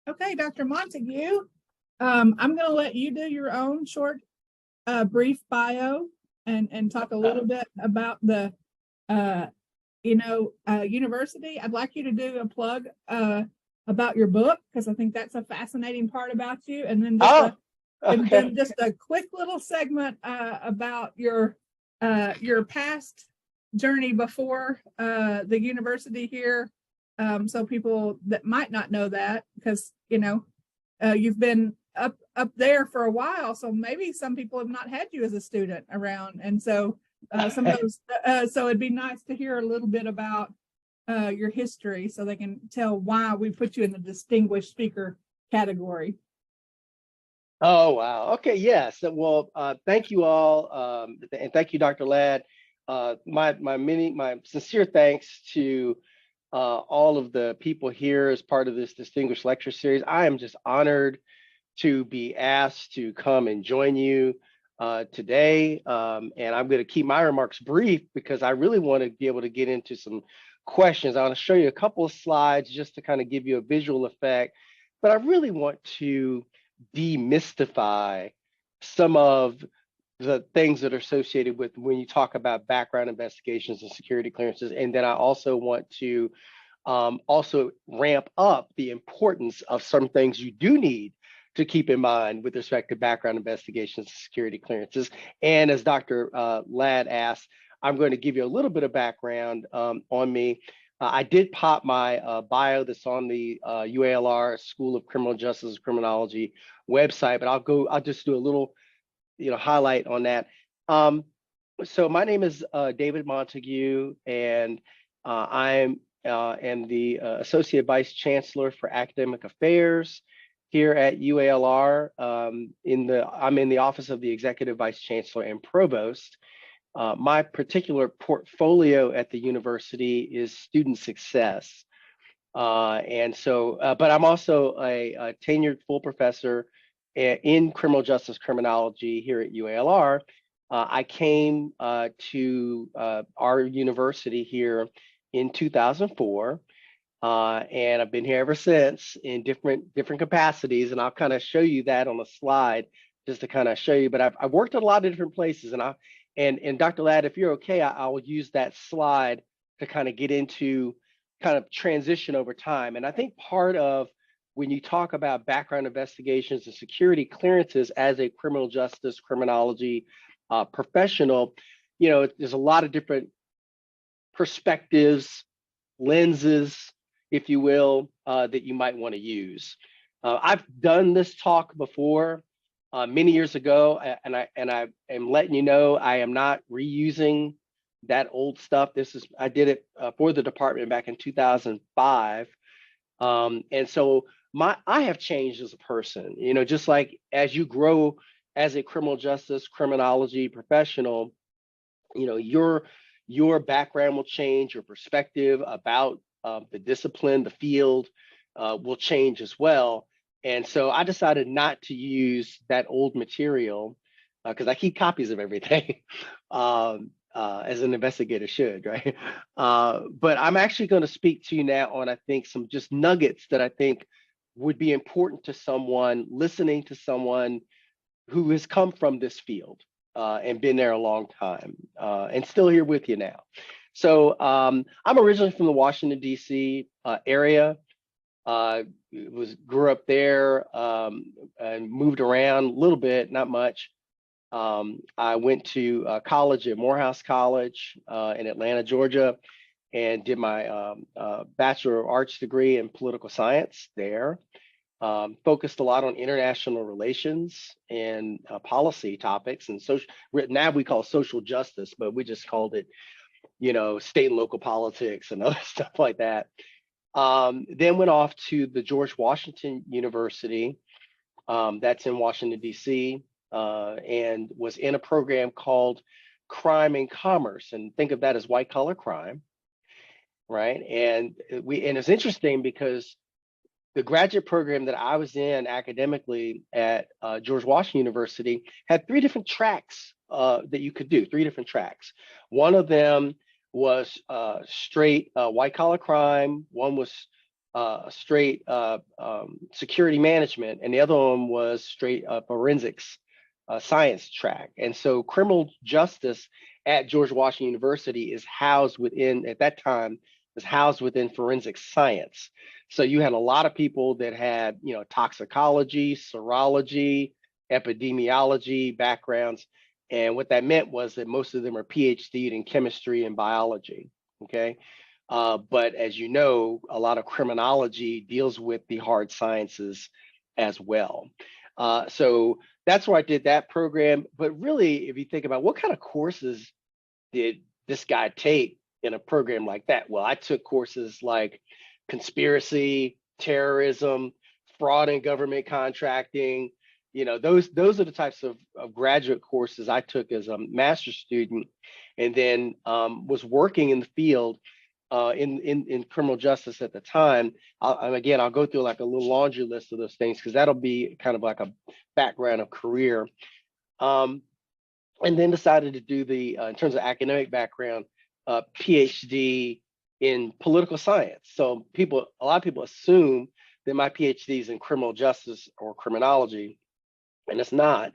Okay, Dr. Montague, I'm going to let you do your own short, brief bio and talk a little bit about the, university. I'd like you to do a plug about your book because I think that's a fascinating part about you, and then just a quick little segment about your past journey before the university here. So people that might not know that, because you've been up there for a while, so maybe some people have not had you as a student around, and so some of those. So it'd be nice to hear a little bit about your history, so they can tell why we put you in the distinguished speaker category. Oh, wow. Okay, yes. Well, thank you all, and thank you, Dr. Ladd. My sincere thanks to all of the people here as part of this distinguished lecture series. I am just honored to be asked to come and join you today. And I'm going to keep my remarks brief because I really want to be able to get into some questions. I want to show you a couple of slides just to kind of give you a visual effect, but I really want to demystify some of the things that are associated with when you talk about background investigations and security clearances. And then I also want to also ramp up the importance of some things you do need to keep in mind with respect to background investigations and security clearances. And as Dr. Ladd asked, I'm going to give you a little bit of background on me. I did pop my bio that's on the UALR School of Criminal Justice and Criminology website, but I'll just do a little highlight on that. So my name is David Montague, and I'm the Associate Vice Chancellor for Academic Affairs here at UALR. I'm in the Office of the Executive Vice Chancellor and Provost. My particular portfolio at the university is student success. And so, but I'm also a tenured full professor in criminal justice criminology here at UALR. I came to our university here in 2004, and I've been here ever since in different capacities. And I'll kind of show you that on a slide just to kind of show you. But I've worked at a lot of different places, and Dr. Ladd, if you're okay, I'll use that slide to kind of get into kind of transition over time. And I think part of when you talk about background investigations and security clearances as a criminal justice criminology professional, there's a lot of different perspectives, lenses, if you will, that you might want to use. I've done this talk before many years ago, and I am letting you know I am not reusing that old stuff. I did it for the department back in 2005, and so I have changed as a person. Just like as you grow as a criminal justice criminology professional, your background will change, your perspective about the discipline, the field will change as well. And so I decided not to use that old material because I keep copies of everything, as an investigator should, right? But I'm actually going to speak to you now on, I think, some just nuggets that I think would be important to someone listening to someone who has come from this field and been there a long time and still here with you now. So I'm originally from the Washington, D.C. Area. Grew up there and moved around a little bit, not much. I went to college at Morehouse College in Atlanta, Georgia, and did my Bachelor of Arts degree in political science there. Focused a lot on international relations and policy topics and social. Now we call social justice, but we just called it, state and local politics and other stuff like that. Then went off to the George Washington University, that's in Washington, D.C., and was in a program called Crime and Commerce. And think of that as white collar crime, right? And it's interesting because the graduate program that I was in academically at George Washington University had three different tracks that you could do, three different tracks. One of them was straight white collar crime. One was straight security management, and the other one was straight forensics science track. And so criminal justice at George Washington University is housed within, at that time, was housed within forensic science. So you had a lot of people that had, toxicology, serology, epidemiology backgrounds. And what that meant was that most of them are PhD'd in chemistry and biology. Okay. But as you know, a lot of criminology deals with the hard sciences as well. So that's where I did that program. But really, if you think about what kind of courses did this guy take in a program like that? Well, I took courses like conspiracy, terrorism, fraud and government contracting. Those are the types of graduate courses I took as a master's student, and then was working in the field in criminal justice at the time. I'll go through like a little laundry list of those things because that'll be kind of like a background of career. And then decided to do the, in terms of academic background, PhD in political science. So a lot of people assume that my PhD is in criminal justice or criminology, and it's not.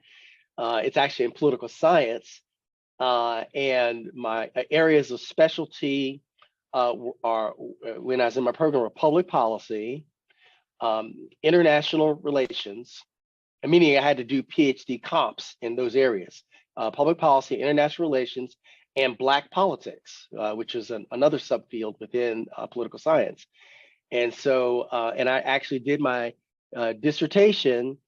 It's actually in political science. And my areas of specialty are, when I was in my program, were public policy, international relations, meaning I had to do PhD comps in those areas, public policy, international relations, and Black politics, which is another subfield within political science. And so, and I actually did my dissertation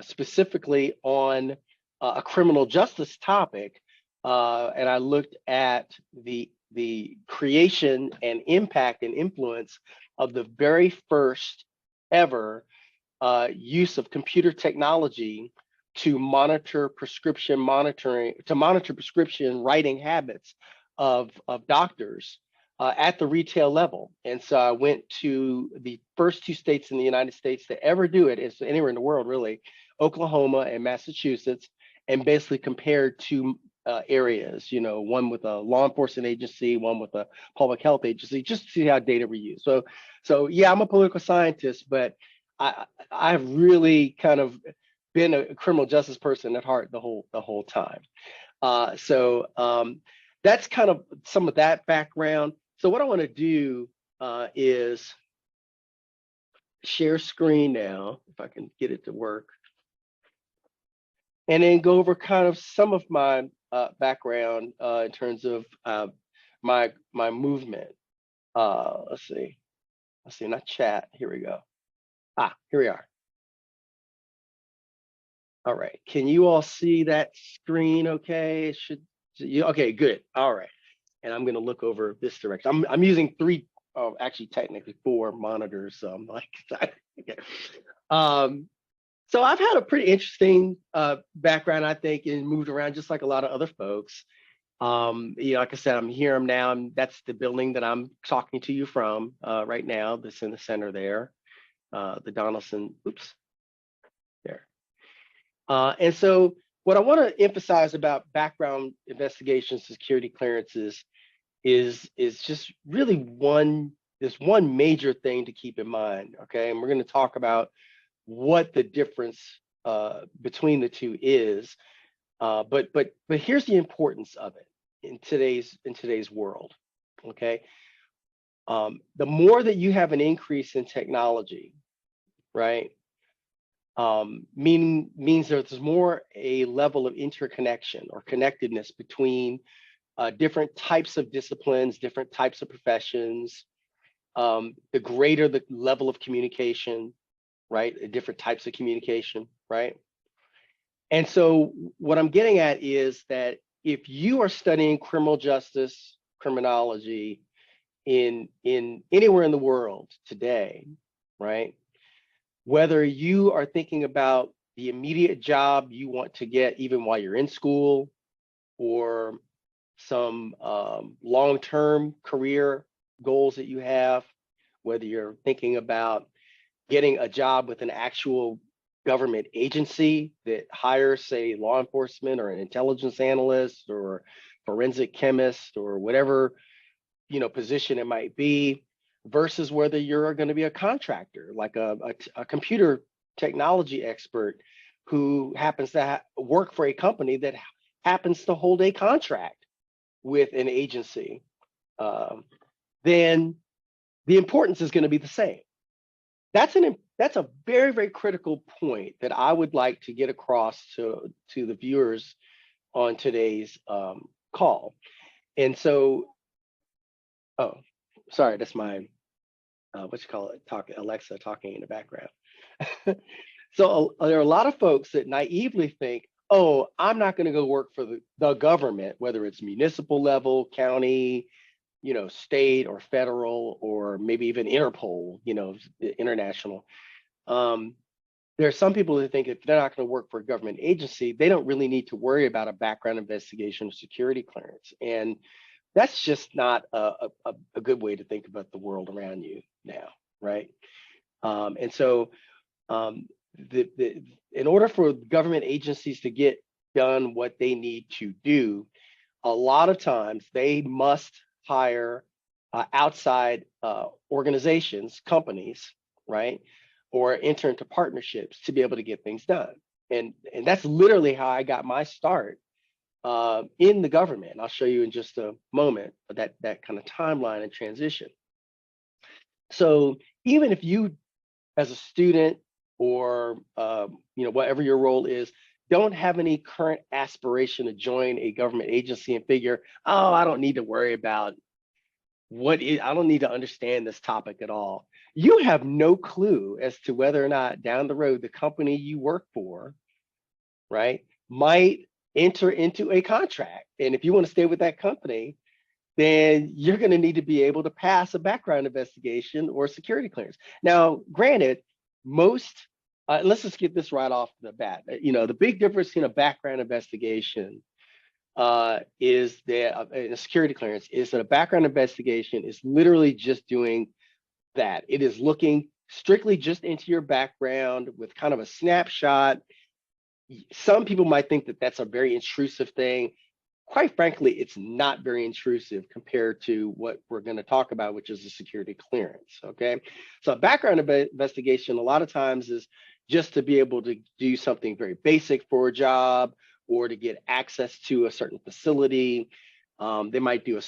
specifically on a criminal justice topic, and I looked at the creation and impact and influence of the very first ever use of computer technology to monitor prescription writing habits of doctors at the retail level. And so I went to the first two states in the United States to ever do it, it's anywhere in the world really, Oklahoma and Massachusetts, and basically compared two areas, one with a law enforcement agency, one with a public health agency, just to see how data were used. So yeah, I'm a political scientist, but I've really kind of been a criminal justice person at heart the whole time. So that's kind of some of that background. So what I want to do is share screen now, if I can get it to work, and then go over kind of some of my background in terms of my movement. Let's see, not chat. Here we go. Here we are. All right. Can you all see that screen? Okay. It should. Okay. Good. All right. And I'm going to look over this direction. I'm using three, actually technically four monitors. So I'm like, okay. So I've had a pretty interesting background, I think, and moved around just like a lot of other folks. Like I said, I'm here now, and that's the building that I'm talking to you from right now. That's in the center there, the Donaldson. Oops, there. And so what I want to emphasize about background investigations, security clearances, is just really there's one major thing to keep in mind. Okay, and we're going to talk about what the difference between the two is. But here's the importance of it in today's world. Okay, the more that you have an increase in technology, right, means that there's more a level of interconnection or connectedness between different types of disciplines, different types of professions, the greater the level of communication, right? Different types of communication, right? And so what I'm getting at is that if you are studying criminal justice, criminology in anywhere in the world today, right? Whether you are thinking about the immediate job you want to get even while you're in school, or some long-term career goals that you have, whether you're thinking about getting a job with an actual government agency that hires, say, law enforcement or an intelligence analyst or forensic chemist or whatever position it might be, versus whether you're going to be a contractor, like a computer technology expert who happens to work for a company that happens to hold a contract with an agency, then the importance is going to be the same. That's a very, very critical point that I would like to get across to the viewers on today's call. And so, oh, sorry, that's my Alexa talking in the background. So there are a lot of folks that naively think, oh, I'm not going to go work for the government, whether it's municipal level, county, state or federal, or maybe even Interpol, international. There are some people who think if they're not going to work for a government agency, they don't really need to worry about a background investigation or security clearance. And that's just not a good way to think about the world around you now, right? And so in order for government agencies to get done what they need to do, a lot of times they must hire outside organizations, companies, right? Or enter into partnerships to be able to get things done. And that's literally how I got my start in the government. I'll show you in just a moment that kind of timeline and transition. So even if you, as a student or whatever your role is, don't have any current aspiration to join a government agency and figure, oh, I don't need to worry about I don't need to understand this topic at all. You have no clue as to whether or not down the road the company you work for, right, might enter into a contract. And if you want to stay with that company, then you're going to need to be able to pass a background investigation or security clearance. Now, granted, let's just get this right off the bat. The big difference in a background investigation is that a security clearance is that a background investigation is literally just doing that. It is looking strictly just into your background with kind of a snapshot. Some people might think that that's a very intrusive thing. Quite frankly, it's not very intrusive compared to what we're going to talk about, which is a security clearance. Okay, so a background investigation a lot of times is just to be able to do something very basic for a job or to get access to a certain facility. They might do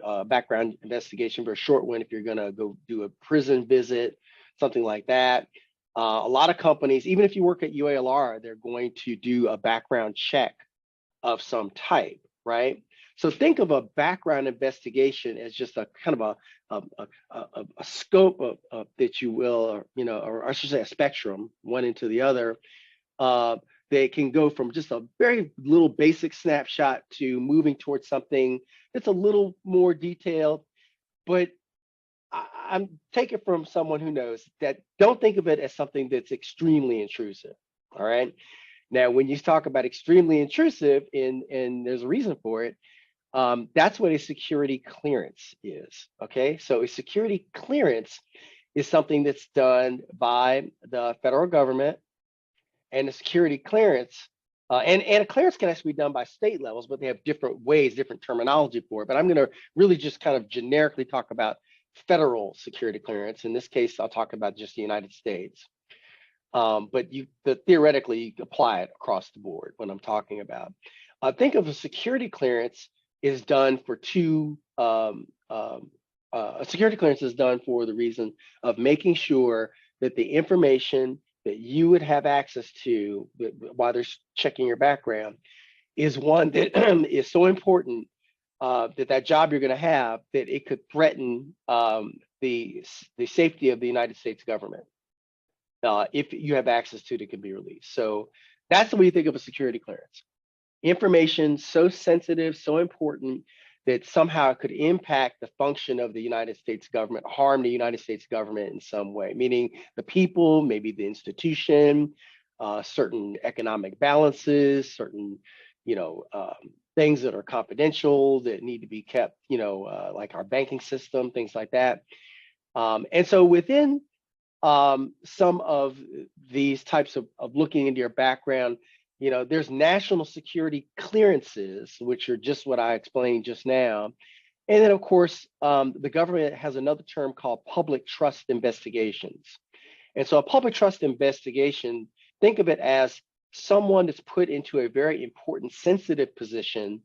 a background investigation for a short one if you're going to go do a prison visit, something like that. A lot of companies, even if you work at UALR, they're going to do a background check of some type, right? So think of a background investigation as just a kind of a scope of that you will, or I should say a spectrum, one into the other. They can go from just a very little basic snapshot to moving towards something that's a little more detailed. But I'm taking from someone who knows that don't think of it as something that's extremely intrusive. All right. Now, when you talk about extremely intrusive, and there's a reason for it, that's what a security clearance is. Okay. So a security clearance is something that's done by the federal government. And a security clearance, and a clearance can actually be done by state levels, but they have different ways, different terminology for it. But I'm going to really just kind of generically talk about federal security clearance. In this case, I'll talk about just the United States. But theoretically, you can apply it across the board when I'm talking about. Think of a security clearance is done for a security clearance is done for the reason of making sure that the information that you would have access to while they're checking your background is one that is so important that job you're going to have that it could threaten the safety of the United States government. If you have access to it, it can be released. So that's the way you think of a security clearance. Information so sensitive, so important that somehow it could impact the function of the United States government, harm the United States government in some way, meaning the people, maybe the institution, certain economic balances, certain, things that are confidential that need to be kept, like our banking system, things like that. And so within some of these types of looking into your background, there's national security clearances, which are just what I explained just now. And then, of course, the government has another term called public trust investigations. And so a public trust investigation, think of it as someone that's put into a very important, sensitive position,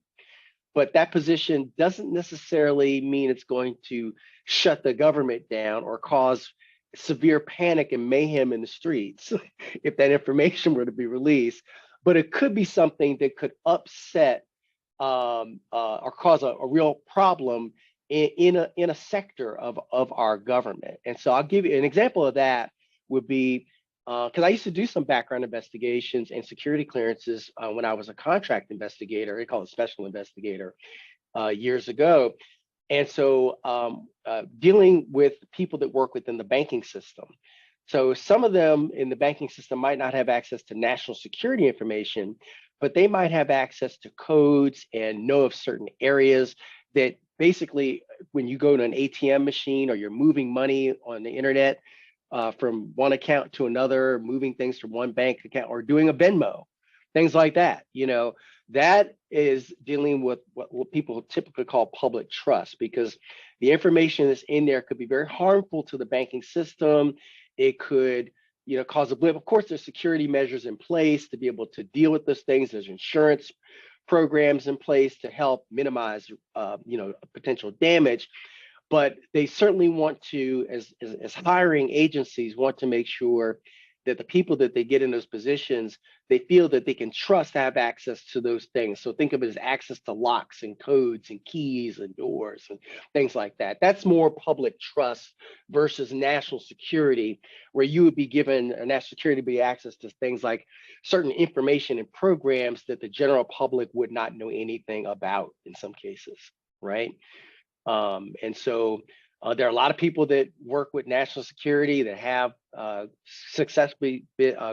but that position doesn't necessarily mean it's going to shut the government down or cause severe panic and mayhem in the streets if that information were to be released. But it could be something that could upset or cause a real problem in a sector of our government. And so I'll give you an example of that would be because I used to do some background investigations and security clearances when I was a contract investigator. They call it special investigator years ago. And so dealing with people that work within the banking system. So some of them in the banking system might not have access to national security information, but they might have access to codes and know of certain areas that basically when you go to an ATM machine or you're moving money on the internet from one account to another, moving things from one bank account or doing a Venmo, things like that, that is dealing with what people typically call public trust, because the information that's in there could be very harmful to the banking system. It could, cause a blip. Of course, there's security measures in place to be able to deal with those things. There's insurance programs in place to help minimize, potential damage. But they certainly want to, as hiring agencies, want to make sure that the people that they get in those positions, they feel that they can trust to have access to those things. So think of it as access to locks and codes and keys and doors and things like that. That's more public trust versus national security, where you would be given a national security be access to things like certain information and programs that the general public would not know anything about in some cases, right? And so there are a lot of people that work with national security that have successfully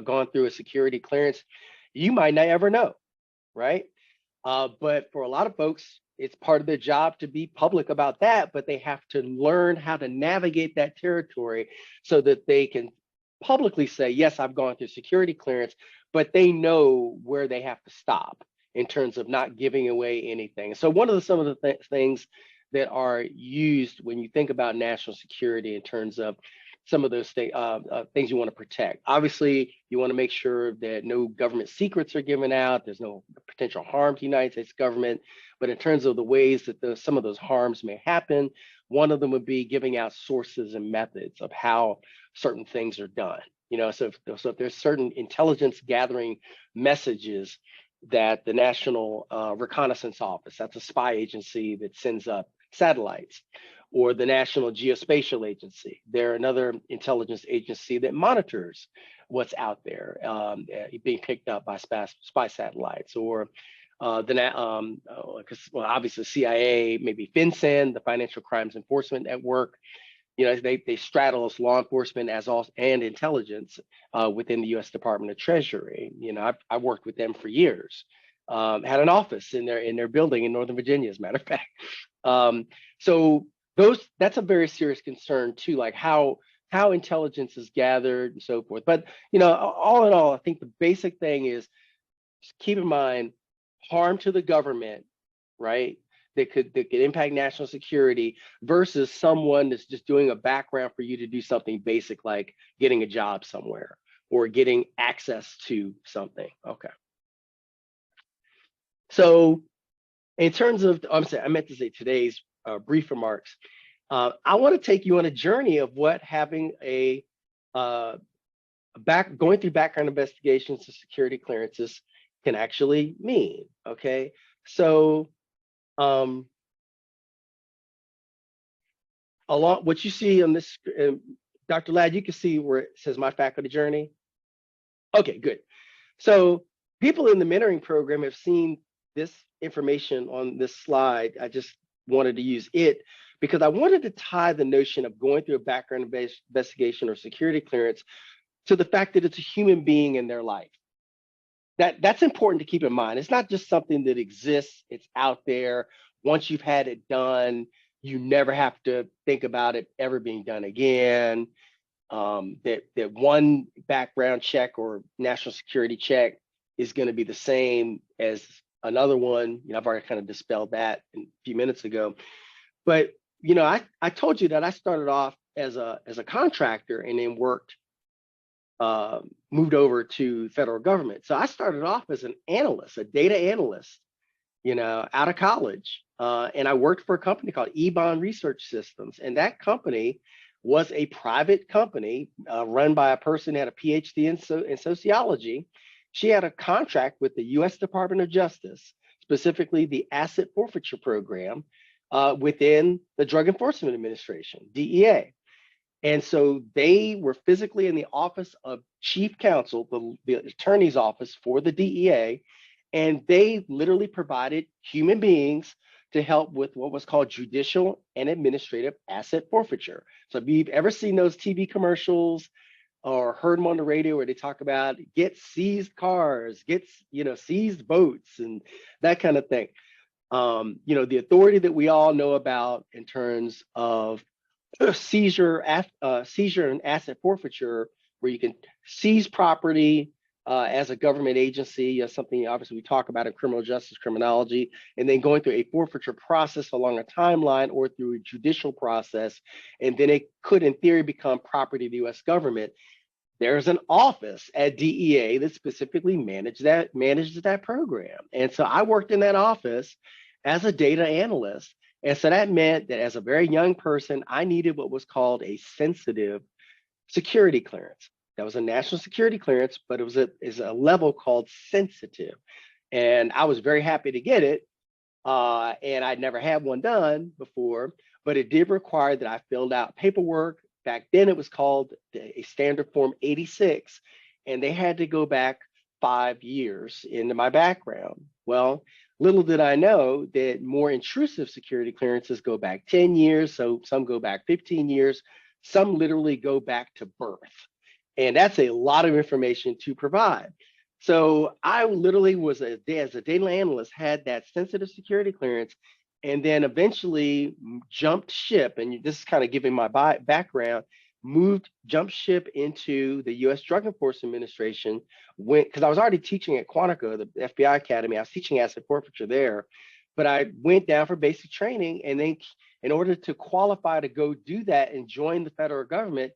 gone through a security clearance. You might not ever know, right? But for a lot of folks, it's part of their job to be public about that, but they have to learn how to navigate that territory so that they can publicly say, yes, I've gone through security clearance, but they know where they have to stop in terms of not giving away anything. So one of some of the things that are used when you think about national security in terms of some of those things you want to protect. Obviously, you want to make sure that no government secrets are given out. There's no potential harm to the United States government. But in terms of the ways that some of those harms may happen, one of them would be giving out sources and methods of how certain things are done. So if there's certain intelligence gathering messages that the National Reconnaissance Office, that's a spy agency that sends up satellites, or the National Geospatial Agency. They're another intelligence agency that monitors what's out there being picked up by spy satellites, or obviously CIA, maybe FinCEN, the Financial Crimes Enforcement Network. They straddle us law enforcement and intelligence within the U.S. Department of Treasury. I've worked with them for years. Had an office in their building in Northern Virginia, as a matter of fact. So that's a very serious concern too, like how intelligence is gathered and so forth. But all in all, I think the basic thing is just keep in mind harm to the government, right? That could impact national security versus someone that's just doing a background for you to do something basic like getting a job somewhere or getting access to something. Okay. So in terms of, I meant to say today's brief remarks. I want to take you on a journey of what having going through background investigations and security clearances can actually mean. Okay, so along what you see on this, Dr. Ladd, you can see where it says my faculty journey. Okay, good. So people in the mentoring program have seen this information on this slide. I just wanted to use it because I wanted to tie the notion of going through a background investigation or security clearance to the fact that it's a human being in their life. That's important to keep in mind. It's not just something that exists, it's out there. Once you've had it done, you never have to think about it ever being done again. That one background check or national security check is going to be the same as another one. I've already kind of dispelled that a few minutes ago. But I told you that I started off as a contractor and then moved over to federal government. So I started off as an analyst, a data analyst, out of college. And I worked for a company called eBond Research Systems. And that company was a private company run by a person who had a PhD in sociology. She had a contract with the US Department of Justice, specifically the Asset Forfeiture Program within the Drug Enforcement Administration, DEA. And so they were physically in the office of chief counsel, the attorney's office for the DEA, and they literally provided human beings to help with what was called judicial and administrative asset forfeiture. So if you've ever seen those TV commercials or heard them on the radio where they talk about get seized cars, get seized boats, and that kind of thing. The authority that we all know about in terms of seizure and asset forfeiture, where you can seize property as a government agency, something obviously we talk about in criminal justice criminology, and then going through a forfeiture process along a timeline or through a judicial process, and then it could, in theory, become property of the U.S. government. There's an office at DEA that specifically manages that program, and so I worked in that office as a data analyst. And so that meant that as a very young person, I needed what was called a sensitive security clearance. That was a national security clearance, but it is a level called sensitive. And I was very happy to get it. And I'd never had one done before, but it did require that I filled out paperwork. Back then it was called a standard form 86, and they had to go back 5 years into my background. Well, little did I know that more intrusive security clearances go back 10 years. So some go back 15 years. Some literally go back to birth. And that's a lot of information to provide. So I literally was, as a data analyst, had that sensitive security clearance, and then eventually jumped ship. And this is kind of giving my background. Jumped ship into the U.S. Drug Enforcement Administration because I was already teaching at Quantico, the FBI Academy. I was teaching asset forfeiture there, but I went down for basic training, and then in order to qualify to go do that and join the federal government,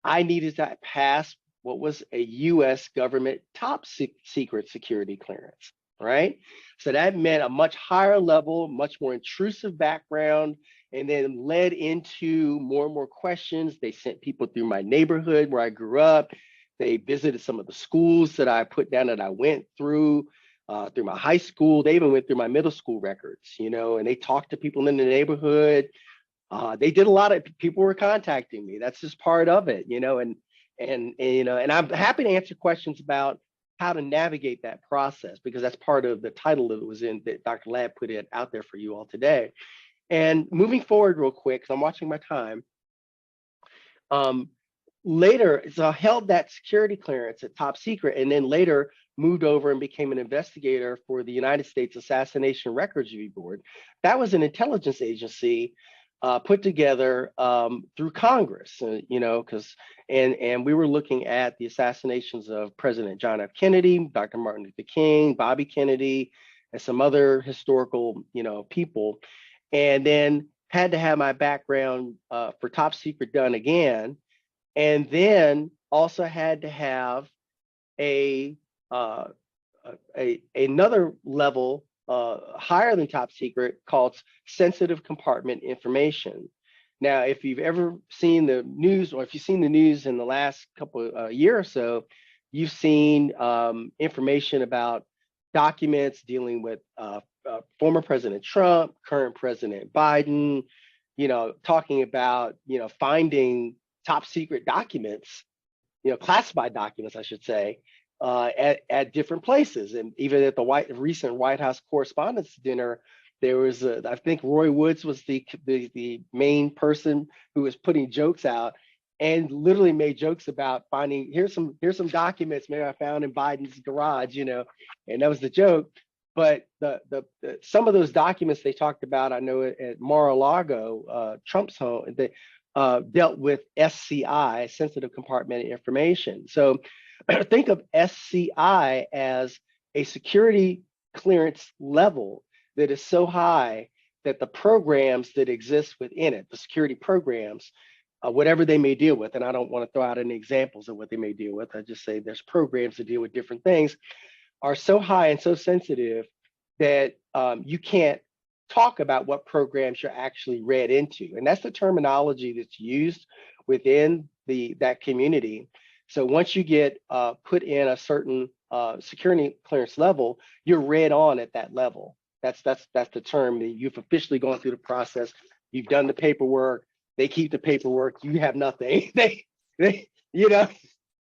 I needed to pass what was a U.S. government top secret security clearance, right? So that meant a much higher level, much more intrusive background, and then led into more and more questions. They sent people through my neighborhood where I grew up. They visited some of the schools that I put down that I went through my high school. They even went through my middle school records, and they talked to people in the neighborhood. They did a lot of people were contacting me. That's just part of it, and I'm happy to answer questions about how to navigate that process, because that's part of the title that it was in that Dr. Ladd put it out there for you all today. And moving forward real quick, because I'm watching my time. Later, so I held that security clearance at top secret, and then later moved over and became an investigator for the United States Assassination Records Review Board. That was an intelligence agency put together through Congress, because and we were looking at the assassinations of President John F. Kennedy, Dr. Martin Luther King, Bobby Kennedy, and some other historical, people, and then had to have my background for top secret done again, and then also had to have another level higher than top secret called sensitive compartment information. Now, if you've ever seen the news, or if you've seen the news in the last couple year or so, you've seen information about documents dealing with former President Trump, current President Biden, talking about, finding top secret documents, classified documents, I should say, at different places. And even at the recent White House Correspondents' Dinner, there was, I think Roy Woods was the main person who was putting jokes out, and literally made jokes about finding, here's some documents maybe I found in Biden's garage, and that was the joke. But the some of those documents they talked about, I know at Mar-a-Lago, Trump's home, they dealt with SCI, sensitive compartmented information. So think of SCI as a security clearance level that is so high that the programs that exist within it, the security programs, whatever they may deal with, and I don't want to throw out any examples of what they may deal with. I just say there's programs that deal with different things, are so high and so sensitive that you can't talk about what programs you're actually read into. And that's the terminology that's used within that community. So once you get put in a certain security clearance level, you're read on at that level. That's the term. You've officially gone through the process. You've done the paperwork. They keep the paperwork. You have nothing. they you know,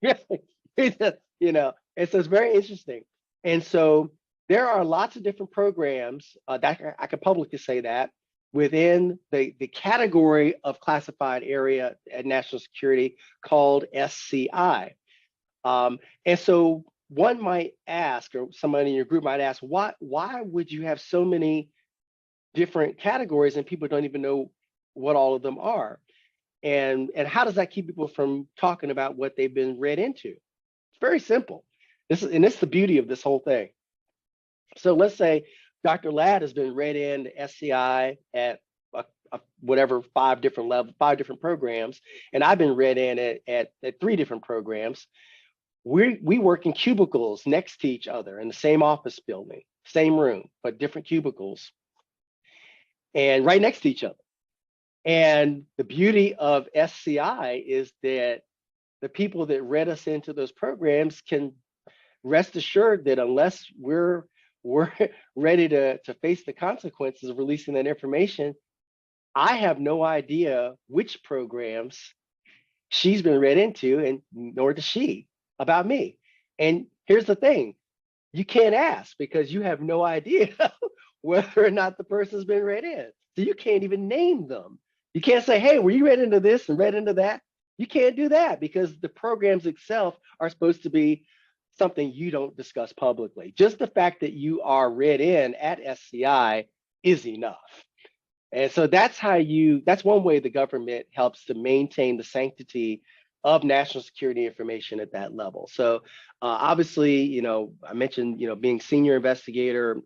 you know. And so it's very interesting. And so there are lots of different programs that I can publicly say that within the category of classified area at national security called SCI. And so one might ask, or somebody in your group might ask, why would you have so many different categories and people don't even know what all of them are? And how does that keep people from talking about what they've been read into? It's very simple. This is the beauty of this whole thing. So let's say Dr. Ladd has been read in SCI at whatever 5 different programs, and I've been read in at 3 different programs. We work in cubicles next to each other in the same office building, same room, but different cubicles, and right next to each other. And the beauty of SCI is that the people that read us into those programs can rest assured that unless we're ready to face the consequences of releasing that information, I have no idea which programs she's been read into, and nor does she, about me. And here's the thing, you can't ask because you have no idea whether or not the person's been read in. So you can't even name them. You can't say, hey, were you read into this and read into that? You can't do that because the programs itself are supposed to be something you don't discuss publicly. Just the fact that you are read in at SCI is enough. And so that's one way the government helps to maintain the sanctity of national security information at that level. So obviously, you know, I mentioned, you know, being senior investigator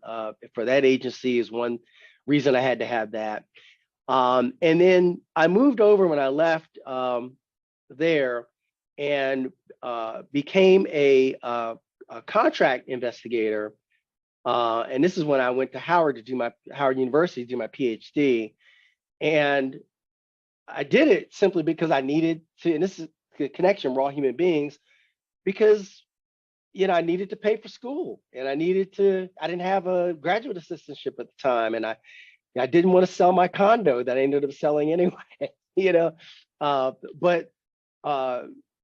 for that agency is one reason I had to have that. And then I moved over when I left there and became a contract investigator. And this is when I went to Howard University to do my PhD. And I did it simply because I needed to, and this is the connection, we're all human beings, because, you know, I needed to pay for school and I didn't have a graduate assistantship at the time. And I didn't want to sell my condo that I ended up selling anyway, you know, but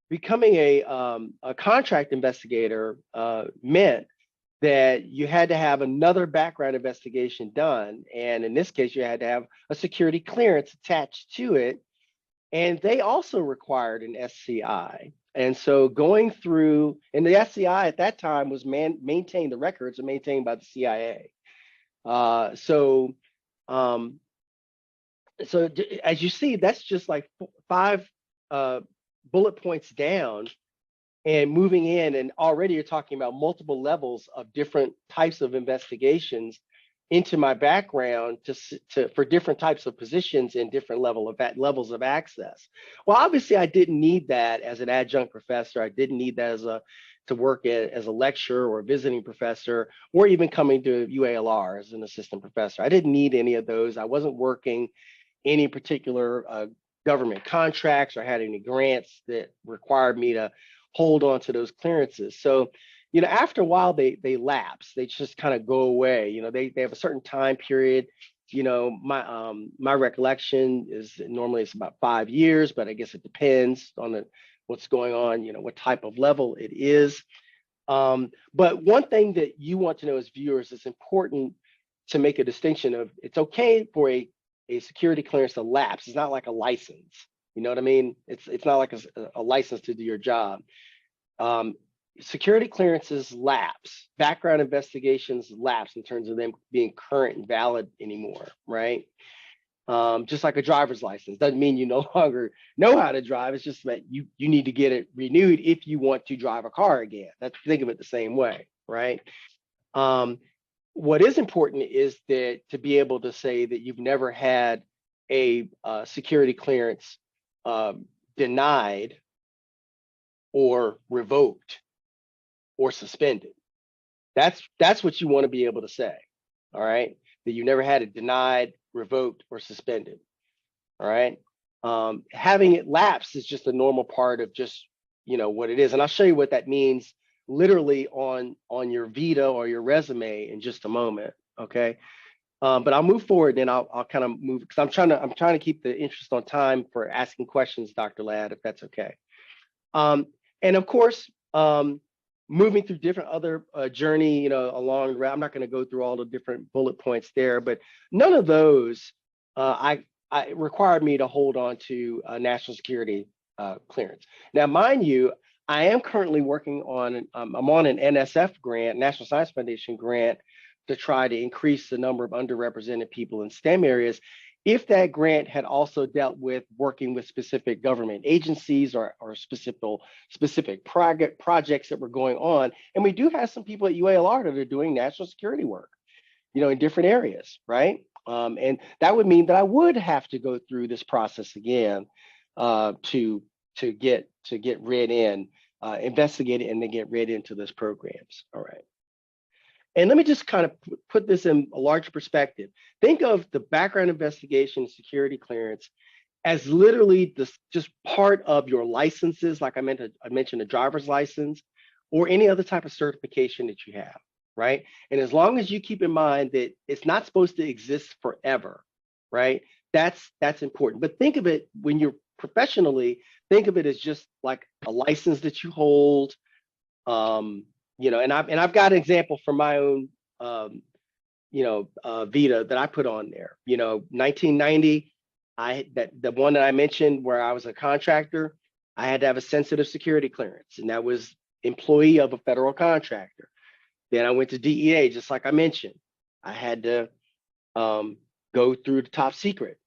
becoming a contract investigator meant that you had to have another background investigation done. And in this case, you had to have a security clearance attached to it. And they also required an SCI. And so going through, and the SCI at that time was maintained, the records are maintained by the CIA. So as you see, that's just like 5 bullet points down and moving in, and already you're talking about multiple levels of different types of investigations into my background for different types of positions and different levels of access. Well, obviously I didn't need that as an adjunct professor. I didn't need that to work as a lecturer or a visiting professor, or even coming to UALR as an assistant professor. I didn't need any of those. I wasn't working any particular government contracts or had any grants that required me to hold on to those clearances. So, you know, after a while they lapse. They just kind of go away. You know, they have a certain time period. You know, my recollection is normally it's about 5 years, but I guess it depends on what's going on. You know, what type of level it is. But one thing that you want to know as viewers, it's important to make a distinction of it's okay for a security clearance to lapse. It's not like a license. You know what I mean? It's not like a license to do your job. Security clearances lapse. Background investigations lapse in terms of them being current and valid anymore, right? Just like a driver's license. Doesn't mean you no longer know how to drive. It's just that you need to get it renewed if you want to drive a car again. Think of it the same way, right? what is important is that to be able to say that you've never had a security clearance denied or revoked or suspended. That's what you want to be able to say. All right, that you never had it denied, revoked, or suspended. All right, having it lapse is just a normal part of just what it is, and I'll show you what that means literally on your vita or your resume in just a moment. Okay, but I'll move forward, and I'll kind of move because I'm trying to keep the interest on time for asking questions, Dr. Ladd, if that's okay. And of course, moving through different other journey, along the route. I'm not going to go through all the different bullet points there, but none of those I required me to hold on to national security clearance. Now, mind you, I am currently working on, I'm on an NSF grant, National Science Foundation grant, to try to increase the number of underrepresented people in STEM areas. If that grant had also dealt with working with specific government agencies or specific projects that were going on, and we do have some people at UALR that are doing national security work, in different areas, right? And that would mean that I would have to go through this process again to get read in, investigate it, and then get read into those programs. All right. And let me just kind of put this in a larger perspective. Think of the background investigation, security clearance, as literally just part of your licenses, like I mentioned a driver's license, or any other type of certification that you have, right? And as long as you keep in mind that it's not supposed to exist forever, right? That's important. But think of it when you're professionally, think of it as just like a license that you hold. And I've got an example from my own, vita that I put on there. 1990, the one that I mentioned where I was a contractor, I had to have a sensitive security clearance, and that was employee of a federal contractor. Then I went to DEA, just like I mentioned. I had to go through the top secret.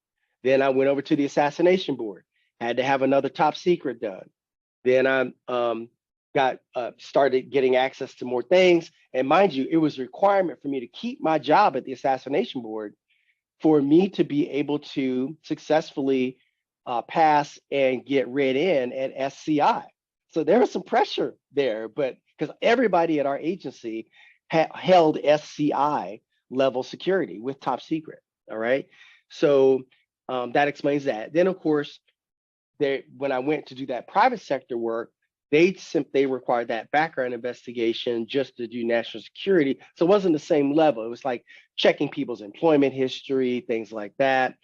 Then I went over to the assassination board, had to have another top secret done. Then I started getting access to more things. And mind you, it was a requirement for me to keep my job at the assassination board for me to be able to successfully pass and get read in at SCI. So there was some pressure there, but because everybody at our agency held SCI level security with top secret. All right. So that explains that. Then, of course, when I went to do that private sector work, they required that background investigation just to do national security. So it wasn't the same level. It was like checking people's employment history, things like that.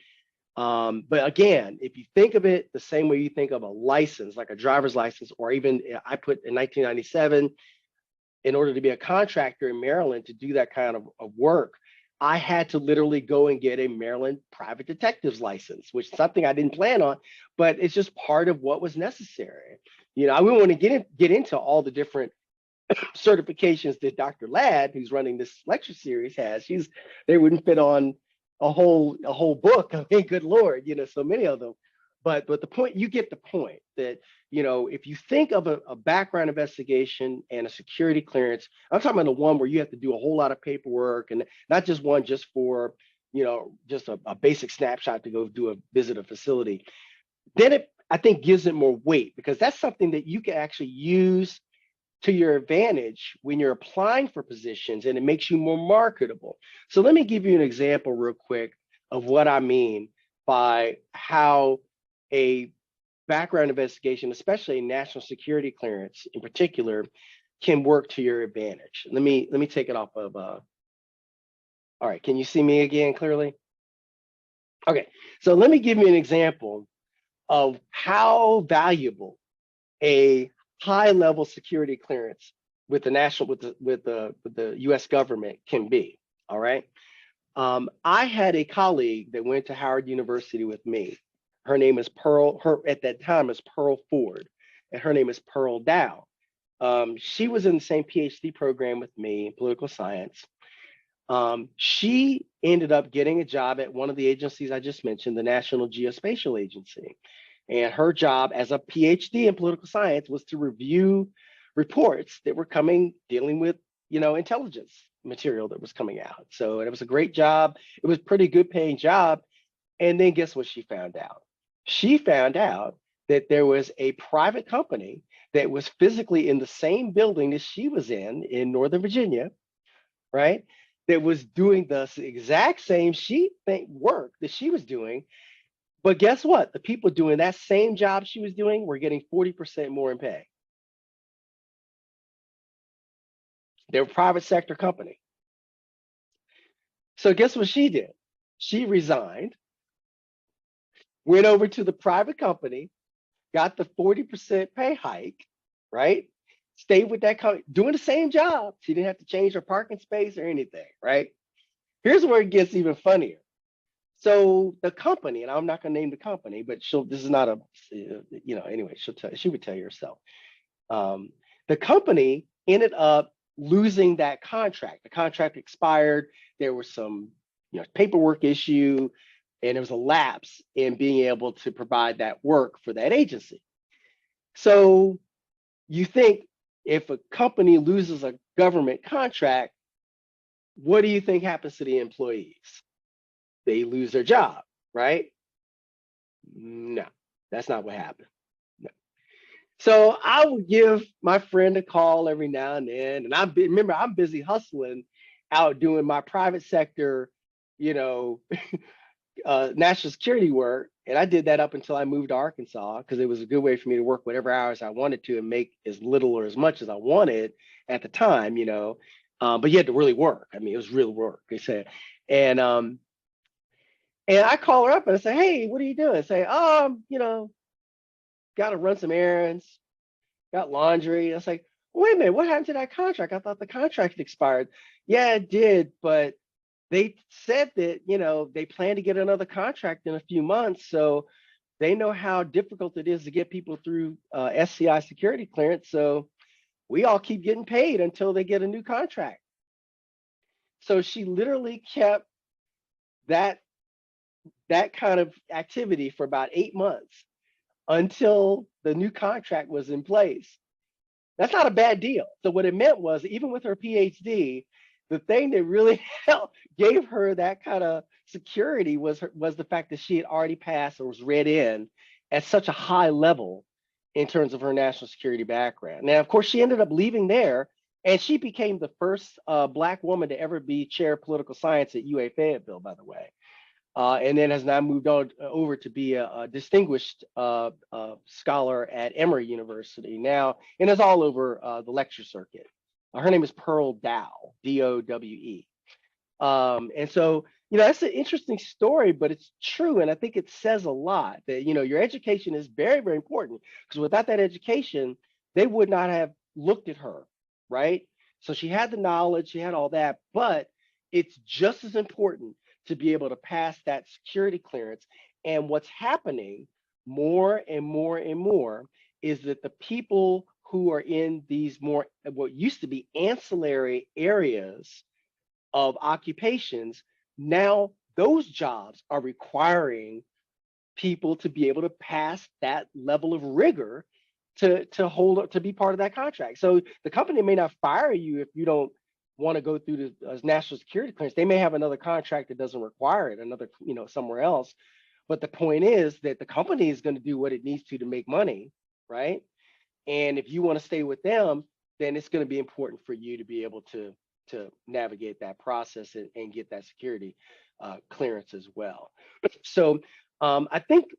But again, if you think of it the same way you think of a license, like a driver's license, or even I put in 1997, in order to be a contractor in Maryland to do that kind of work, I had to literally go and get a Maryland private detective's license, which is something I didn't plan on, but it's just part of what was necessary. I wouldn't want to get into all the different certifications that Dr. Ladd, who's running this lecture series, has. They wouldn't fit on a whole book. I mean, good Lord, so many of them. But the point, you get the point that, if you think of a background investigation and a security clearance, I'm talking about the one where you have to do a whole lot of paperwork, and not just one just for, just a basic snapshot to go visit a facility. Then it, I think, gives it more weight, because that's something that you can actually use to your advantage when you're applying for positions, and it makes you more marketable. So let me give you an example real quick of what I mean by how a background investigation, especially a national security clearance in particular, can work to your advantage. Let me take it off of all right, can you see me again clearly? Okay, so let me give you an example of how valuable a high-level security clearance with the U.S. government can be. All right. I had a colleague that went to Howard University with me. Her name is Pearl. At that time is Pearl Ford, and her name is Pearl Dow. She was in the same PhD program with me in political science. She ended up getting a job at one of the agencies I just mentioned, the National Geospatial Agency. And her job as a PhD in political science was to review reports that were dealing with, intelligence material that was coming out. So it was a great job. It was a pretty good paying job. And then guess what she found out? She found out that there was a private company that was physically in the same building that she was in Northern Virginia, right? That was doing the exact same work that she was doing. But guess what? The people doing that same job she was doing were getting 40% more in pay. They're a private sector company. So guess what she did? She resigned, went over to the private company, got the 40% pay hike, right? Stayed with that company, doing the same job. She didn't have to change her parking space or anything, right? Here's where it gets even funnier. So the company, and I'm not going to name the company, but this is not anyway, she would tell you herself. The company ended up losing that contract. The contract expired. There was some, paperwork issue, and there was a lapse in being able to provide that work for that agency. So you think if a company loses a government contract, what do you think happens to the employees? They lose their job, right? No, that's not what happened. No. So I would give my friend a call every now and then, and remember I'm busy hustling out doing my private sector, national security work, and I did that up until I moved to Arkansas because it was a good way for me to work whatever hours I wanted to and make as little or as much as I wanted at the time, but you had to really work. I mean, it was real work. They said, and I call her up and I say, "Hey, what are you doing?" I say, got to run some errands, got laundry. I was like, "Wait a minute, what happened to that contract? I thought the contract had expired." Yeah, it did, but they said that, they plan to get another contract in a few months. So they know how difficult it is to get people through SCI security clearance. So we all keep getting paid until they get a new contract. So she literally kept that kind of activity for about 8 months until the new contract was in place. That's not a bad deal. So what it meant was, even with her PhD, the thing that really gave her that kind of security was the fact that she had already passed or was read in at such a high level in terms of her national security background. Now, of course, she ended up leaving there, and she became the first Black woman to ever be chair of political science at UA Fayetteville, by the way. And then has now moved on over to be a distinguished scholar at Emory University now, and is all over the lecture circuit. Her name is Pearl Dowe, D-O-W-E. And so, that's an interesting story, but it's true. And I think it says a lot that, your education is very, very important, because without that education, they would not have looked at her, right? So she had the knowledge, she had all that, but it's just as important to be able to pass that security clearance. And what's happening more and more and more is that the people who are in these more, what used to be ancillary areas of occupations, now those jobs are requiring people to be able to pass that level of rigor to be part of that contract. So the company may not fire you if you don't want to go through the national security clearance. They may have another contract that doesn't require it, another, somewhere else. But the point is that the company is going to do what it needs to make money, right? And if you want to stay with them, then it's going to be important for you to be able to navigate that process and get that security clearance as well. So I think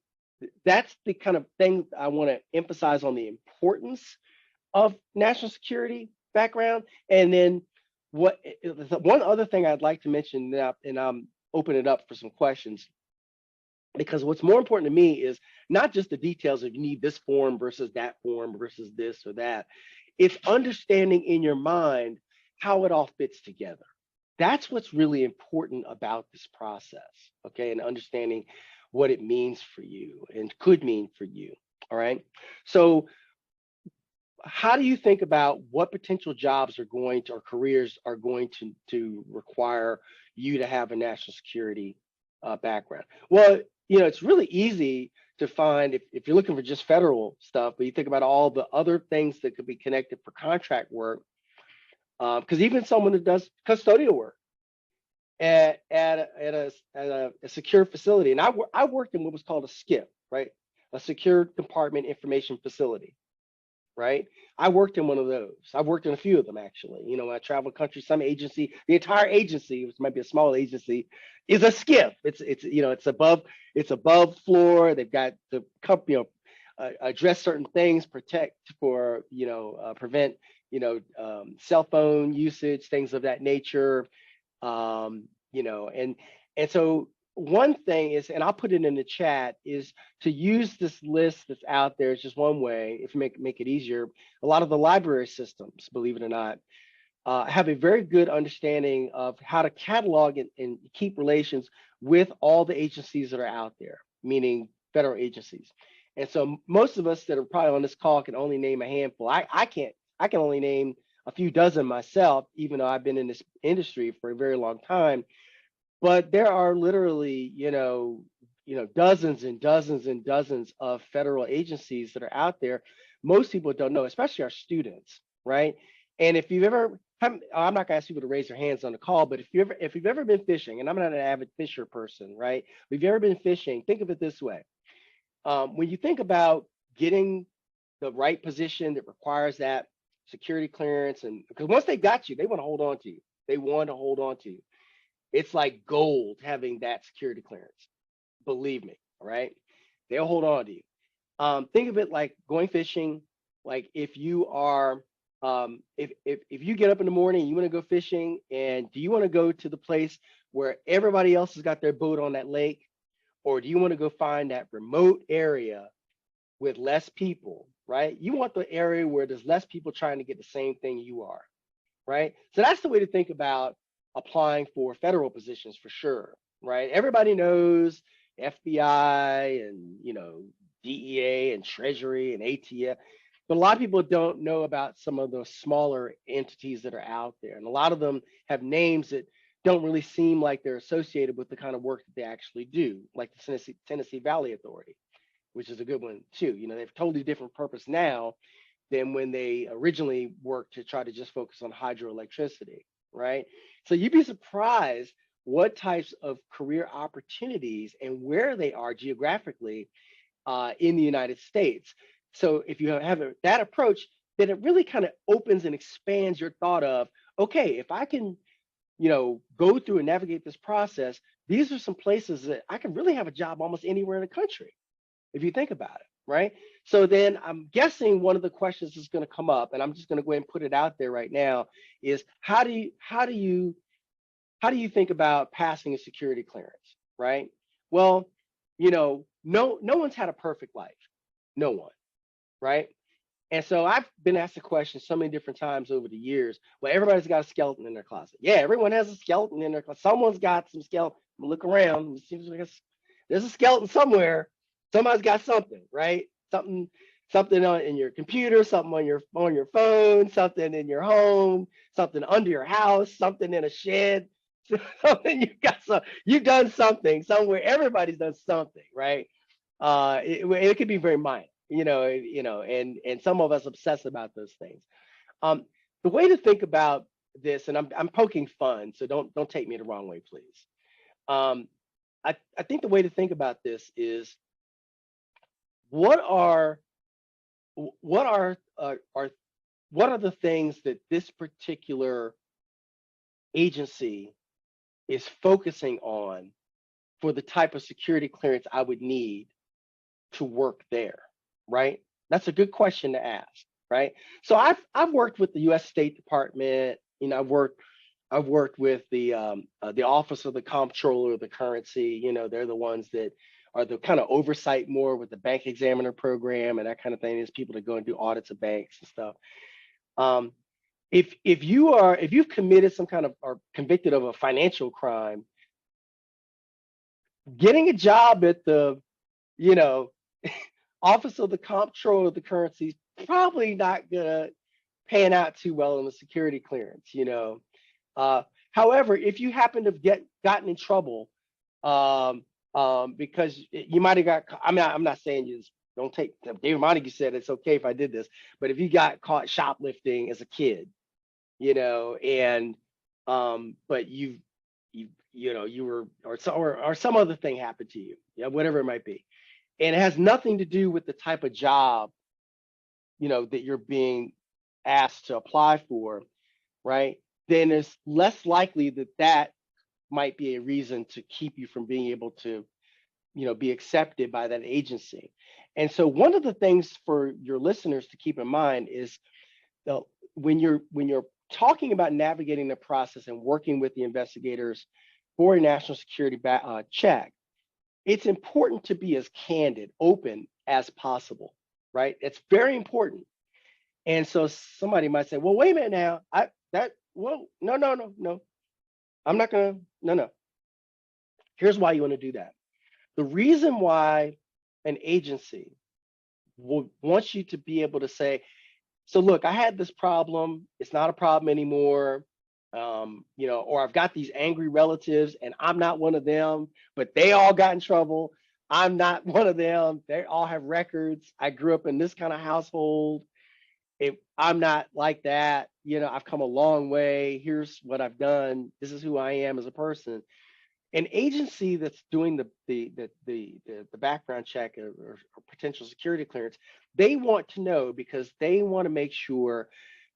that's the kind of thing I want to emphasize on the importance of national security background. And then one other thing I'd like to mention, and open it up for some questions, because what's more important to me is not just the details of you need this form versus that form versus this or that. It's understanding in your mind how it all fits together. That's what's really important about this process, okay? And understanding what it means for you and could mean for you, all right? So how do you think about what potential jobs are going to, or careers are going to require you to have a national security background? Well, it's really easy to find if you're looking for just federal stuff, but you think about all the other things that could be connected for contract work. Because even someone who does custodial work at a secure facility, and I worked in what was called a SCIF, right? A secure compartment information facility, right? I worked in one of those. I've worked in a few of them actually. You know, when I travel country, some agency, the entire agency, which might be a small agency, is a SCIF. It's you know, it's above floor. They've got the company, address certain things, protect for prevent cell phone usage, things of that nature. And so one thing is, and I'll put it in the chat, is to use this list that's out there. It's just one way, if you make it easier. A lot of the library systems, believe it or not, have a very good understanding of how to catalog and keep relations with all the agencies that are out there, meaning federal agencies. And so most of us that are probably on this call can only name a handful. I can't. I can only name a few dozen myself, even though I've been in this industry for a very long time. But there are literally, dozens and dozens and dozens of federal agencies that are out there. Most people don't know, especially our students, right? And if you've ever, I'm not gonna ask people to raise their hands on the call, but if you've ever been fishing, and I'm not an avid fisher person, right? But if you've ever been fishing, think of it this way. When you think about getting the right position that requires that security clearance, and because once they got you, they want to hold on to you. They want to hold on to you. It's like gold having that security clearance. Believe me, all right? They'll hold on to you. Think of it like going fishing. Like if you are, if you get up in the morning and you want to go fishing, and do you want to go to the place where everybody else has got their boat on that lake, or do you want to go find that remote area with less people, right? You want the area where there's less people trying to get the same thing you are, right? So that's the way to think about applying for federal positions for sure, right? Everybody knows FBI and DEA and Treasury and ATF, but a lot of people don't know about some of those smaller entities that are out there, and a lot of them have names that don't really seem like they're associated with the kind of work that they actually do, like the Tennessee Valley Authority, which is a good one too. They have a totally different purpose now than when they originally worked to try to just focus on hydroelectricity, right? So you'd be surprised what types of career opportunities and where they are geographically in the United States. So if you have that approach, then it really kind of opens and expands your thought of, okay, if I can, go through and navigate this process, these are some places that I can really have a job almost anywhere in the country, if you think about it, right? So then I'm guessing one of the questions that's going to come up, and I'm just going to go ahead and put it out there right now, is how do you think about passing a security clearance, right? Well, no one's had a perfect life, no one, right? And so I've been asked the question so many different times over the years. Well, everybody's got a skeleton in their closet. Yeah, everyone has a skeleton in their closet. Someone's got some skeleton. Look around. It seems like there's a skeleton somewhere. Somebody's got something, right? Something in your computer, something on your phone, something in your home, something under your house, something in a shed. Something you've done something somewhere. Everybody's done something, right? It could be very minor, and some of us obsess about those things. The way to think about this, and I'm poking fun, so don't take me the wrong way, please. I think the way to think about this is what are the things that this particular agency is focusing on for the type of security clearance I would need to work there, right? That's a good question to ask, right? So I've worked with the U.S. State Department. I've worked with the Office of the Comptroller of the Currency. They're the ones that are the kind of oversight more with the bank examiner program and that kind of thing. There's people that go and do audits of banks and stuff. If you've committed some kind of or convicted of a financial crime, getting a job at the Office of the Comptroller of the Currency is probably not gonna pan out too well in the security clearance. However, if you happen to have gotten in trouble because you might have got, I'm not saying you just don't take. David Montague said it's okay if I did this, but if you got caught shoplifting as a kid, and but you were, or some other thing happened to you, whatever it might be, and it has nothing to do with the type of job that you're being asked to apply for, right? Then it's less likely that that might be a reason to keep you from being able to be accepted by that agency. And so one of the things for your listeners to keep in mind is the when you're talking about navigating the process and working with the investigators for a national security check, it's important to be as candid, open as possible, right? It's very important. And so somebody might say, well, wait a minute now. No, no, no, no. I'm not gonna, no, no. Here's why you want to do that. The reason why an agency wants you to be able to say, so look, I had this problem. It's not a problem anymore. Or I've got these angry relatives and I'm not one of them, but they all got in trouble. I'm not one of them. They all have records. I grew up in this kind of household. I'm not like that. I've come a long way. Here's what I've done. This is who I am as a person. An agency that's doing the background check or potential security clearance, they want to know, because they want to make sure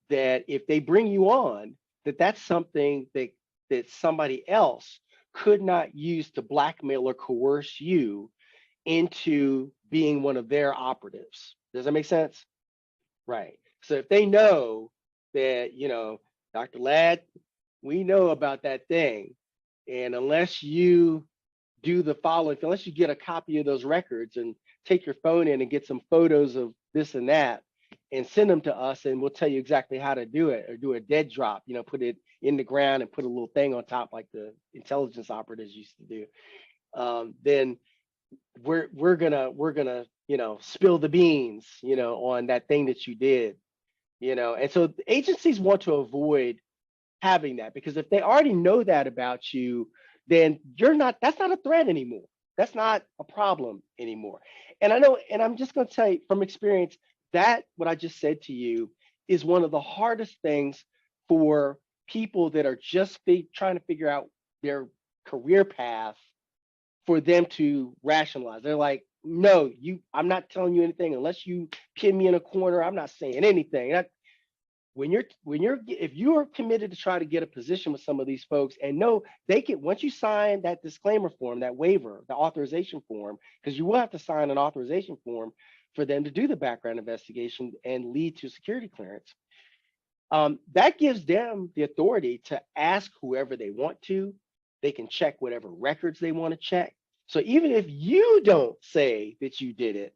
that if they bring you on, that's something that somebody else could not use to blackmail or coerce you into being one of their operatives. Does that make sense? Right. So if they know that, Dr. Ladd, we know about that thing, and unless you do the following, unless you get a copy of those records and take your phone in and get some photos of this and that and send them to us, and we'll tell you exactly how to do it, or do a dead drop, put it in the ground and put a little thing on top like the intelligence operatives used to do, then we're gonna spill the beans on that thing that you did. And so the agencies want to avoid having that, because if they already know that about you, then that's not a threat anymore. That's not a problem anymore. And I know, and I'm just going to tell you from experience, that what I just said to you is one of the hardest things for people that are just trying to figure out their career path, for them to rationalize. They're like, no, I'm not telling you anything unless you pin me in a corner. I'm not saying anything. If you're committed to try to get a position with some of these folks, and no, they can, once you sign that disclaimer form, that waiver, the authorization form, because you will have to sign an authorization form for them to do the background investigation and lead to security clearance. That gives them the authority to ask whoever they want to. They can check whatever records they want to check. So even if you don't say that you did it,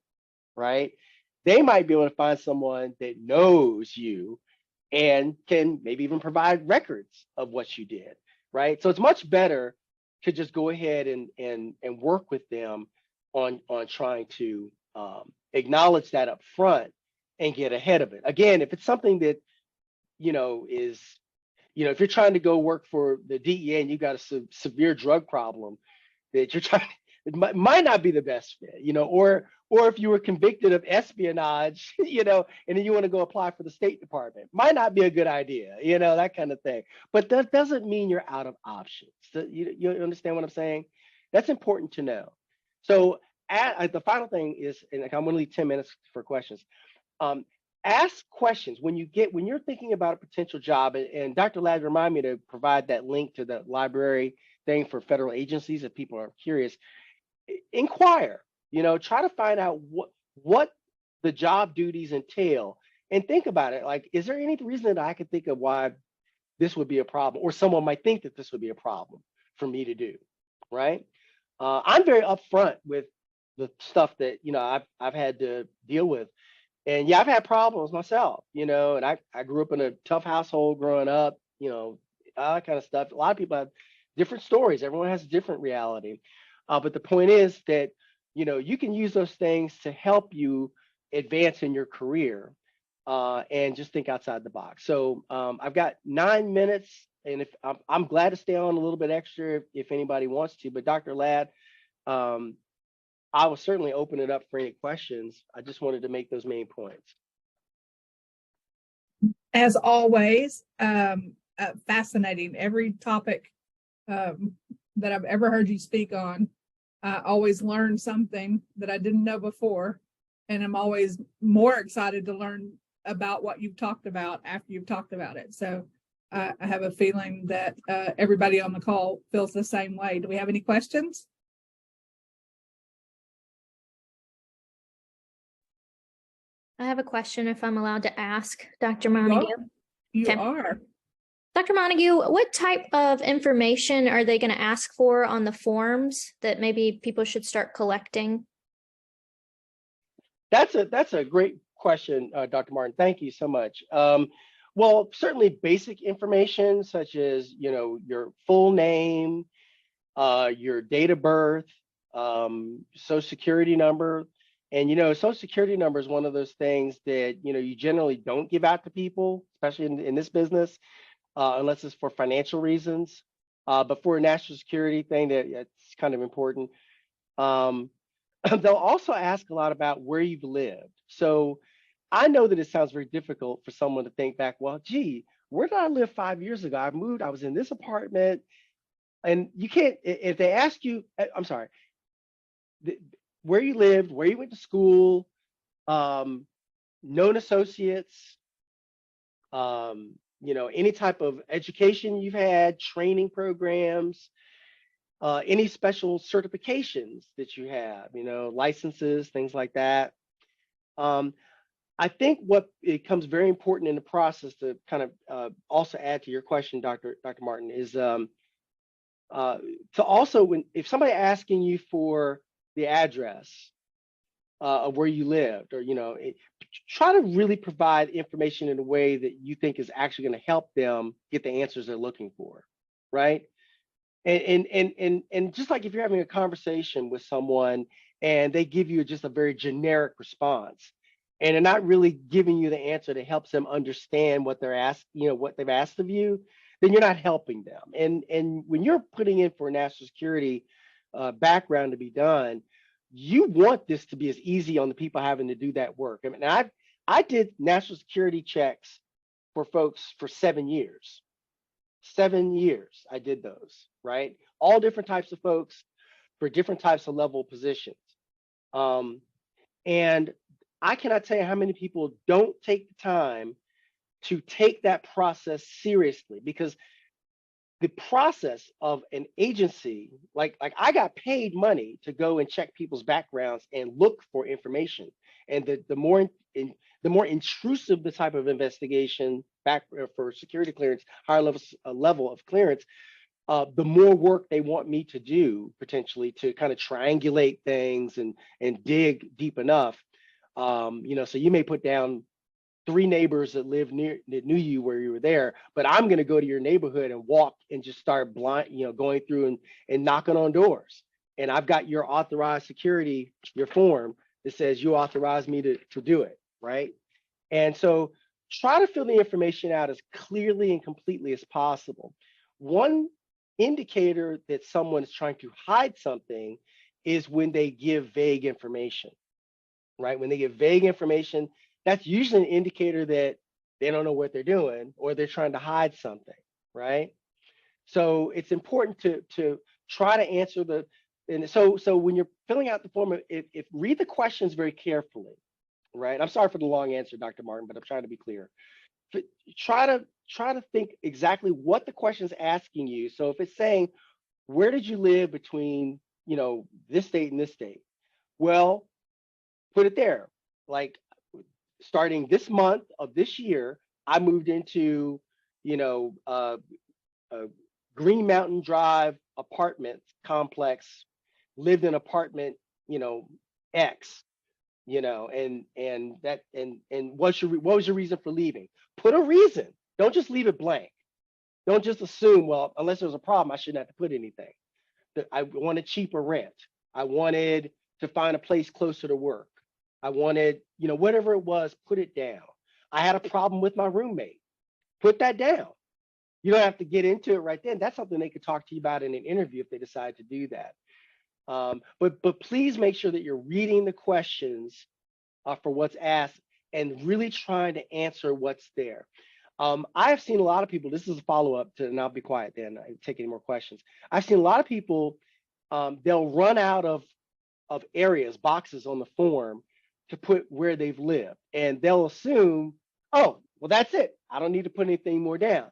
right, they might be able to find someone that knows you and can maybe even provide records of what you did, right? So it's much better to just go ahead and work with them on trying to acknowledge that up front and get ahead of it. Again, if it's something that is, if you're trying to go work for the DEA and you've got a severe drug problem that you're trying, it might not be the best fit, or if you were convicted of espionage, and then you want to go apply for the State Department, might not be a good idea, that kind of thing. But that doesn't mean you're out of options. So you understand what I'm saying? That's important to know. So the final thing is, and I'm going to leave 10 minutes for questions. Ask questions when you're thinking about a potential job. And Dr. Ladd, remind me to provide that link to the library thing for federal agencies if people are curious. Inquire, try to find out what the job duties entail, and think about it. Like, is there any reason that I could think of why this would be a problem, or someone might think that this would be a problem for me to do, right? I'm very upfront with the stuff that I've had to deal with. And yeah, I've had problems myself, and I grew up in a tough household growing up, all that kind of stuff. A lot of people have different stories. Everyone has a different reality. But the point is that, you can use those things to help you advance in your career, and just think outside the box. So I've got 9 minutes, and if I'm glad to stay on a little bit extra if anybody wants to. But Dr. Ladd, I will certainly open it up for any questions. I just wanted to make those main points. As always, fascinating. Every topic that I've ever heard you speak on, I always learn something that I didn't know before. And I'm always more excited to learn about what you've talked about after you've talked about it. So I have a feeling that everybody on the call feels the same way. Do we have any questions? I have a question if I'm allowed to ask, Dr. Montague. You Okay. are. Dr. Montague, what type of information are they going to ask for on the forms that maybe people should start collecting? That's a great question, Dr. Martin. Thank you so much. Well, certainly basic information such as, your full name, your date of birth, social security number. And, social security number is one of those things that, you generally don't give out to people, especially in this business, unless it's for financial reasons. But for a national security thing, that's kind of important. Um, they'll also ask a lot about where you've lived. So I know that it sounds very difficult for someone to think back, well, gee, where did I live 5 years ago? I moved, I was in this apartment. And you can't, if they ask you, I'm sorry, where you lived, where you went to school, known associates, any type of education you've had, training programs, any special certifications that you have, licenses, things like that. I think what becomes very important in the process to kind of also add to your question, Dr. Martin, is to also, if somebody asking you for the address of where you lived, or try to really provide information in a way that you think is actually going to help them get the answers they're looking for, right? And just like if you're having a conversation with someone and they give you just a very generic response, and they're not really giving you the answer that helps them understand what they're asked, what they've asked of you, then you're not helping them. And when you're putting in for a national security background to be done, you want this to be as easy on the people having to do that work. I mean, I did national security checks for folks for 7 years. 7 years I did those, right? All different types of folks for different types of level positions. And I cannot tell you how many people don't take the time to take that process seriously, because the process of an agency, like I got paid money to go and check people's backgrounds and look for information. And the more intrusive the type of investigation back for security clearance, higher level of clearance, the more work they want me to do potentially to kind of triangulate things and dig deep enough. So you may put down 3 neighbors that live near that knew you where you were there, but I'm going to go to your neighborhood and walk and just start going through and knocking on doors. And I've got your authorized security, your form that says you authorize me to do it, right? And so try to fill the information out as clearly and completely as possible. One indicator that someone is trying to hide something is when they give vague information, right? When they give vague information, that's usually an indicator that they don't know what they're doing or they're trying to hide something, right? So it's important to try to answer and so when you're filling out the form, if read the questions very carefully, right? I'm sorry for the long answer, Dr. Martin, but I'm trying to be clear. Try to think exactly what the question's asking you. So if it's saying, where did you live between, this date and this date? Well, put it there. Like, starting this month of this year, I moved into, a Green Mountain Drive apartment complex, lived in apartment, X, and what was your reason for leaving? Put a reason. Don't just leave it blank. Don't just assume, well, unless there's a problem, I shouldn't have to put anything. I wanted cheaper rent. I wanted to find a place closer to work. I wanted, whatever it was, put it down. I had a problem with my roommate. Put that down. You don't have to get into it right then. That's something they could talk to you about in an interview if they decide to do that. But please make sure that you're reading the questions for what's asked and really trying to answer what's there. I've seen a lot of people, this is a follow-up to, and I'll be quiet then, I take any more questions. I've seen a lot of people, they'll run out of areas, boxes on the form to put where they've lived. And they'll assume, oh, well, that's it. I don't need to put anything more down.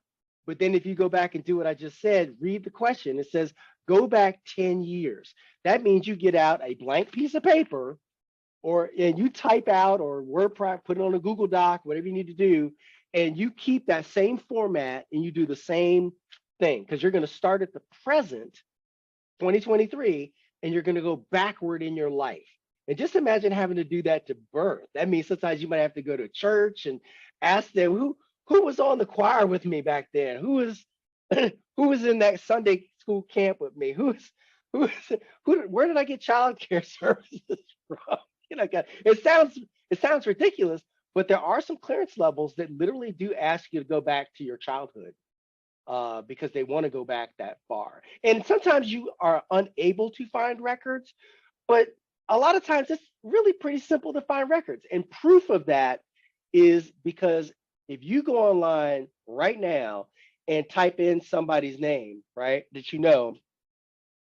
But then if you go back and do what I just said, read the question. It says, go back 10 years. That means you get out a blank piece of paper and you type out or WordPress, put it on a Google Doc, whatever you need to do, and you keep that same format and you do the same thing because you're going to start at the present, 2023, and you're going to go backward in your life. And just imagine having to do that to birth. That means sometimes you might have to go to church and ask them who was on the choir with me back then? Who was in that Sunday school camp with me? Where did I get childcare services from? You know, it sounds ridiculous, but there are some clearance levels that literally do ask you to go back to your childhood because they want to go back that far. And sometimes you are unable to find records, but a lot of times it's really pretty simple to find records. And proof of that is because if you go online right now and type in somebody's name, right, that you know,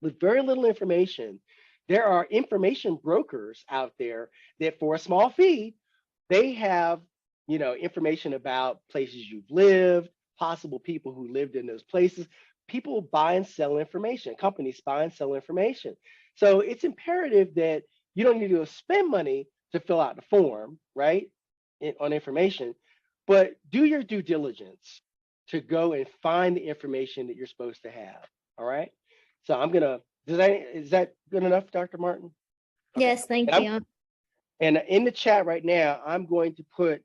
with very little information, there are information brokers out there that for a small fee, they have, you know, information about places you've lived, possible people who lived in those places. People buy and sell information. Companies buy and sell information. So it's imperative that you don't need to spend money to fill out the form, right, on information, but do your due diligence to go and find the information that you're supposed to have. All right. So I'm gonna. Is that good enough, Dr. Martin? Okay. Yes, thank you. And in the chat right now, I'm going to put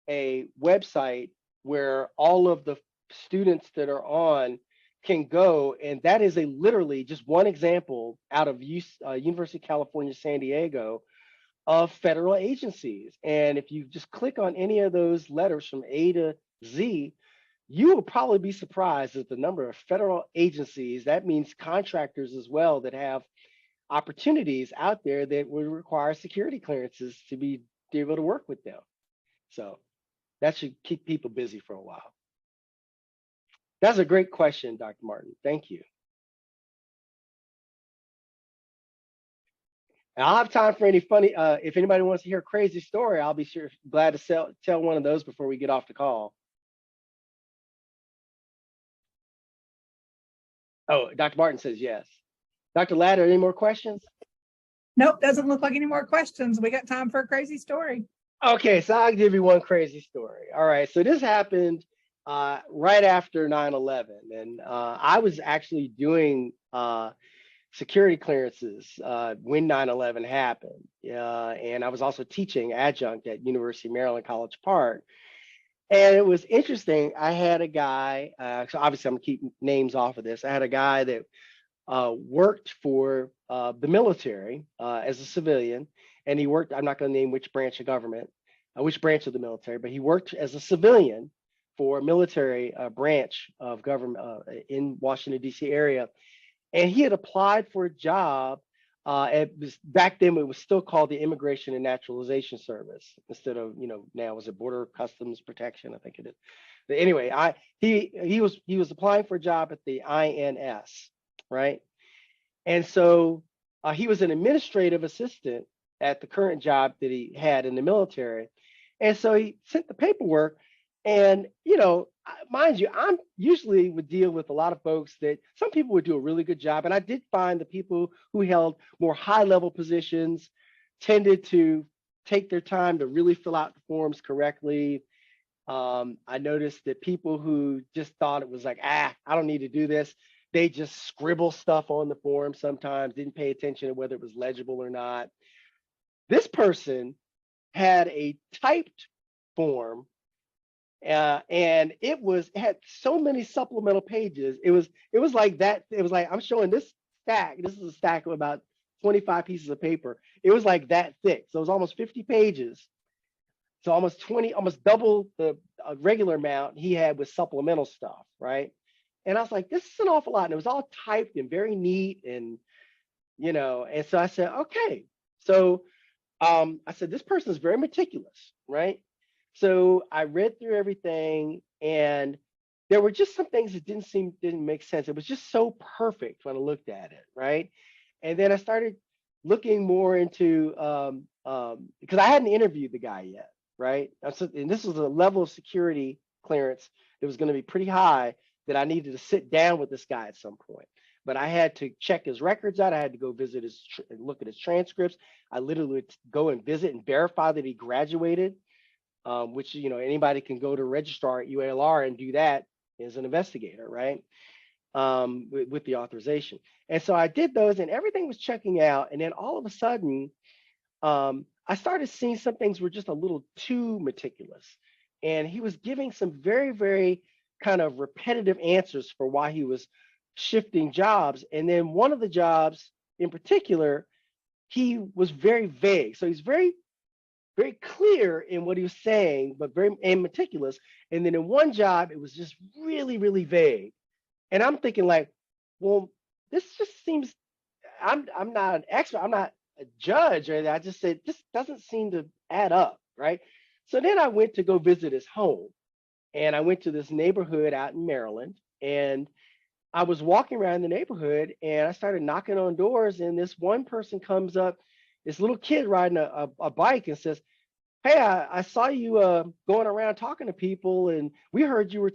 a website where all of the students that are on can go, and that is literally just one example out of University of California, San Diego, of federal agencies. And if you just click on any of those letters from A to Z, you will probably be surprised at the number of federal agencies. That means contractors as well that have opportunities out there that would require security clearances to be able to work with them. So that should keep people busy for a while. That's a great question, Dr. Martin. Thank you. And I'll have time for any funny, if anybody wants to hear a crazy story, I'll be glad to tell one of those before we get off the call. Oh, Dr. Martin says yes. Dr. Ladd, any more questions? Nope, doesn't look like any more questions. We got time for a crazy story. Okay, so I'll give you one crazy story. All right, so this happened right after 9/11, and I was actually doing security clearances when 9/11 happened, and I was also teaching adjunct at University of Maryland, College Park. And it was interesting. I had a guy, so obviously I'm gonna keep names off of this. I had a guy that worked for the military as a civilian, and he worked, I'm not gonna name which branch of government, which branch of the military, but he worked as a civilian for a military branch of government in Washington, D.C. area. And he had applied for a job. Back then it was still called the Immigration and Naturalization Service instead of, now is it Border Customs Protection? I think it is. But anyway, he was applying for a job at the INS, right? And so he was an administrative assistant at the current job that he had in the military. And so he sent the paperwork, and mind you, I'm usually would deal with a lot of folks that some people would do a really good job. And I did find the people who held more high level positions tended to take their time to really fill out the forms correctly. I noticed that people who just thought it was like, I don't need to do this, they just scribble stuff on the form sometimes, didn't pay attention to whether it was legible or not. This person had a typed form, and it had so many supplemental pages. It was like that. It was like, I'm showing this stack. This is a stack of about 25 pieces of paper. It was like that thick. So it was almost 50 pages. So almost double the regular amount he had with supplemental stuff, right? And I was like, this is an awful lot. And it was all typed and very neat, and and so I said, okay. So I said, this person is very meticulous, right? So I read through everything, and there were just some things that didn't make sense. It was just so perfect when I looked at it, right? And then I started looking more into because I hadn't interviewed the guy yet, right? And this was a level of security clearance that was going to be pretty high that I needed to sit down with this guy at some point. But I had to check his records out. I had to go visit look at his transcripts. I literally would go and visit and verify that he graduated, which anybody can go to registrar at UALR and do that as an investigator, right? With the authorization. And so I did those, and everything was checking out. And then all of a sudden, I started seeing some things were just a little too meticulous. And he was giving some very, very kind of repetitive answers for why he was shifting jobs. And then one of the jobs in particular, he was very vague. So he's very, very clear in what he was saying, but very meticulous. And then in one job, it was just really, really vague. And I'm thinking like, well, this just seems, I'm not an expert, I'm not a judge or anything. I just said, this doesn't seem to add up, right? So then I went to go visit his home, and I went to this neighborhood out in Maryland, and I was walking around the neighborhood, and I started knocking on doors, and this one person comes up, this little kid riding a bike, and says, hey, I saw you going around talking to people, and we heard you were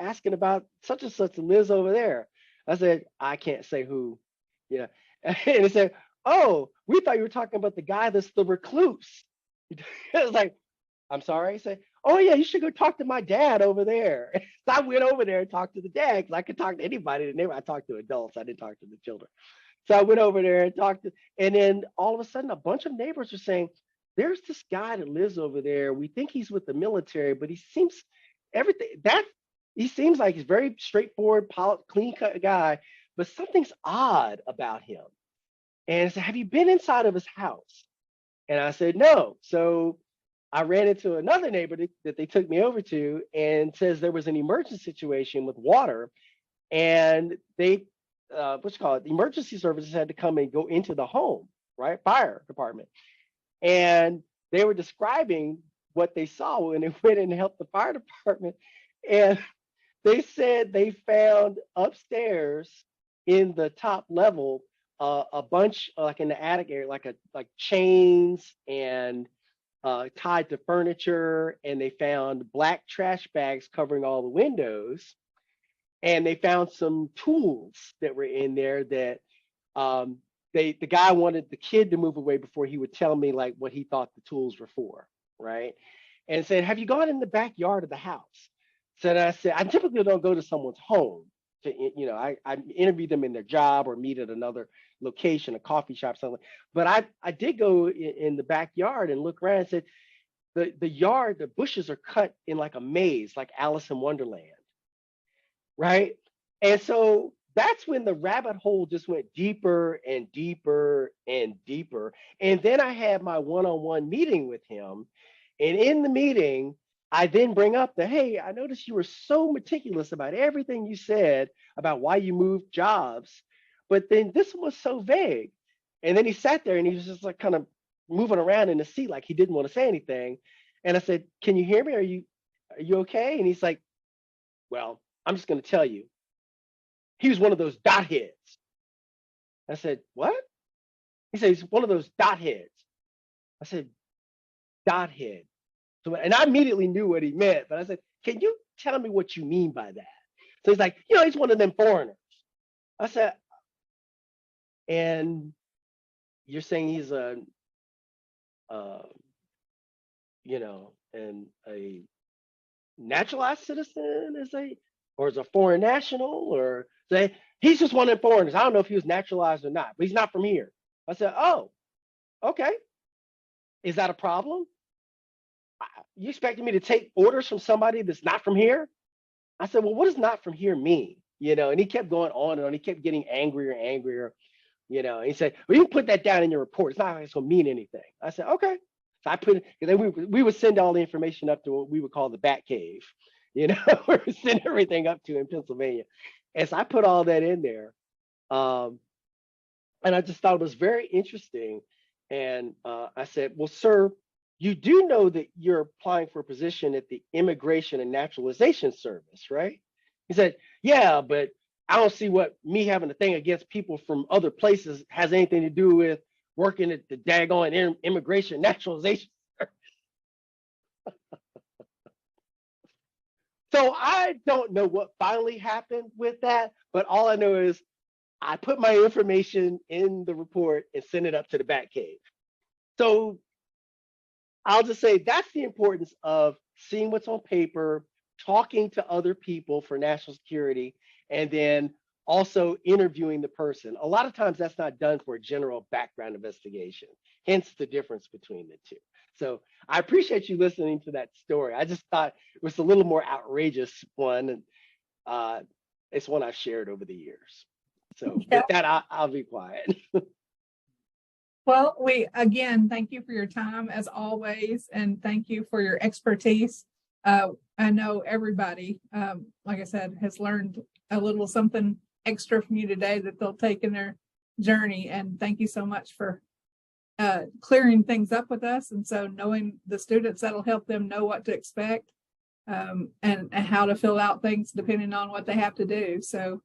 asking about such and such and lives over there. I said, I can't say who, and he said, oh, we thought you were talking about the guy that's the recluse. I was like, I'm sorry. He said, oh yeah, you should go talk to my dad over there. So I went over there and talked to the dad, because I could talk to anybody in the neighborhood. I talked to adults, I didn't talk to the children. So I went over there and talked to, and then all of a sudden a bunch of neighbors were saying, there's this guy that lives over there. We think he's with the military, but he seems he seems like he's very straightforward, clean cut guy, but something's odd about him. And I said, have you been inside of his house? And I said, no. So I ran into another neighbor that they took me over to, and says there was an emergency situation with water, and they, the emergency services had to come and go into the home, right? Fire department. And they were describing what they saw when they went and helped the fire department. And they said they found upstairs in the top level a bunch, like in the attic area, like chains and tied to furniture. And they found black trash bags covering all the windows. And they found some tools that were in there that the guy wanted the kid to move away before he would tell me like what he thought the tools were for, right? And said, have you gone in the backyard of the house? So I said, I typically don't go to someone's home to, I interview them in their job or meet at another location, a coffee shop, something. But I did go in the backyard and look around and said, the yard, the bushes are cut in like a maze, like Alice in Wonderland, right? And so that's when the rabbit hole just went deeper and deeper and deeper. And then I had my one-on-one meeting with him. And in the meeting, I then bring up hey, I noticed you were so meticulous about everything you said about why you moved jobs, but then this was so vague. And then he sat there and he was just like kind of moving around in the seat like he didn't want to say anything. And I said, can you hear me? Are you okay? And he's like, well, I'm just going to tell you, he was one of those dot heads. I said, what? He said, he's one of those dot heads. I said, dot head. So, and I immediately knew what he meant, but I said, can you tell me what you mean by that? So he's like, he's one of them foreigners. I said, and you're saying he's and a naturalized citizen, or is a foreign national, or say he's just one of the foreigners. I don't know if he was naturalized or not, but he's not from here. I said, oh, okay. Is that a problem? You expecting me to take orders from somebody that's not from here? I said, well, what does not from here mean? And he kept going on and on. He kept getting angrier and angrier, and he said, well, you can put that down in your report. It's not like it's going to mean anything. I said, okay. So I put it, and then we would send all the information up to what we would call the Bat Cave, we would send everything up to in Pennsylvania. And so I put all that in there. And I just thought it was very interesting. And I said, well, sir, you do know that you're applying for a position at the Immigration and Naturalization Service, right? He said, yeah, but I don't see what me having a thing against people from other places has anything to do with working at the daggone Immigration and Naturalization. So I don't know what finally happened with that, but all I know is I put my information in the report and sent it up to the Batcave. So I'll just say that's the importance of seeing what's on paper, talking to other people for national security, and then also interviewing the person. A lot of times that's not done for a general background investigation, hence the difference between the two. So I appreciate you listening to that story. I just thought it was a little more outrageous one, and it's one I've shared over the years. So with that, I'll be quiet. Well, again, thank you for your time as always, and thank you for your expertise. I know everybody, like I said, has learned a little something extra from you today that they'll take in their journey. And thank you so much for clearing things up with us. And so knowing the students, that'll help them know what to expect and how to fill out things depending on what they have to do. So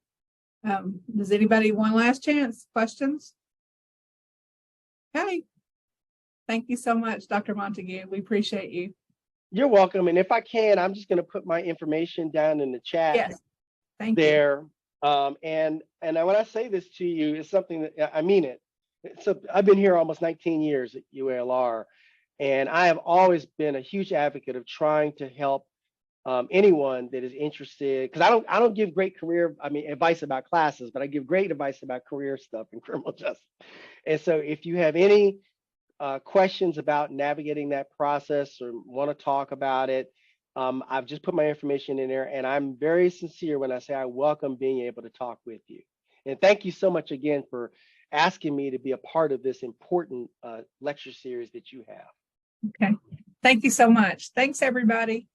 does anybody one last chance? Questions? Okay. Thank you so much, Dr. Montague. We appreciate you. You're welcome. And if I can, I'm just going to put my information down in the chat. Yes. Thank there. And when I say this to you, it's something that I mean it. So I've been here almost 19 years at UALR, and I have always been a huge advocate of trying to help anyone that is interested, because I don't give great advice about classes, but I give great advice about career stuff in criminal justice. And so if you have any questions about navigating that process or want to talk about it, I've just put my information in there, and I'm very sincere when I say I welcome being able to talk with you. And thank you so much again for asking me to be a part of this important lecture series that you have. Okay. Thank you so much. Thanks, everybody.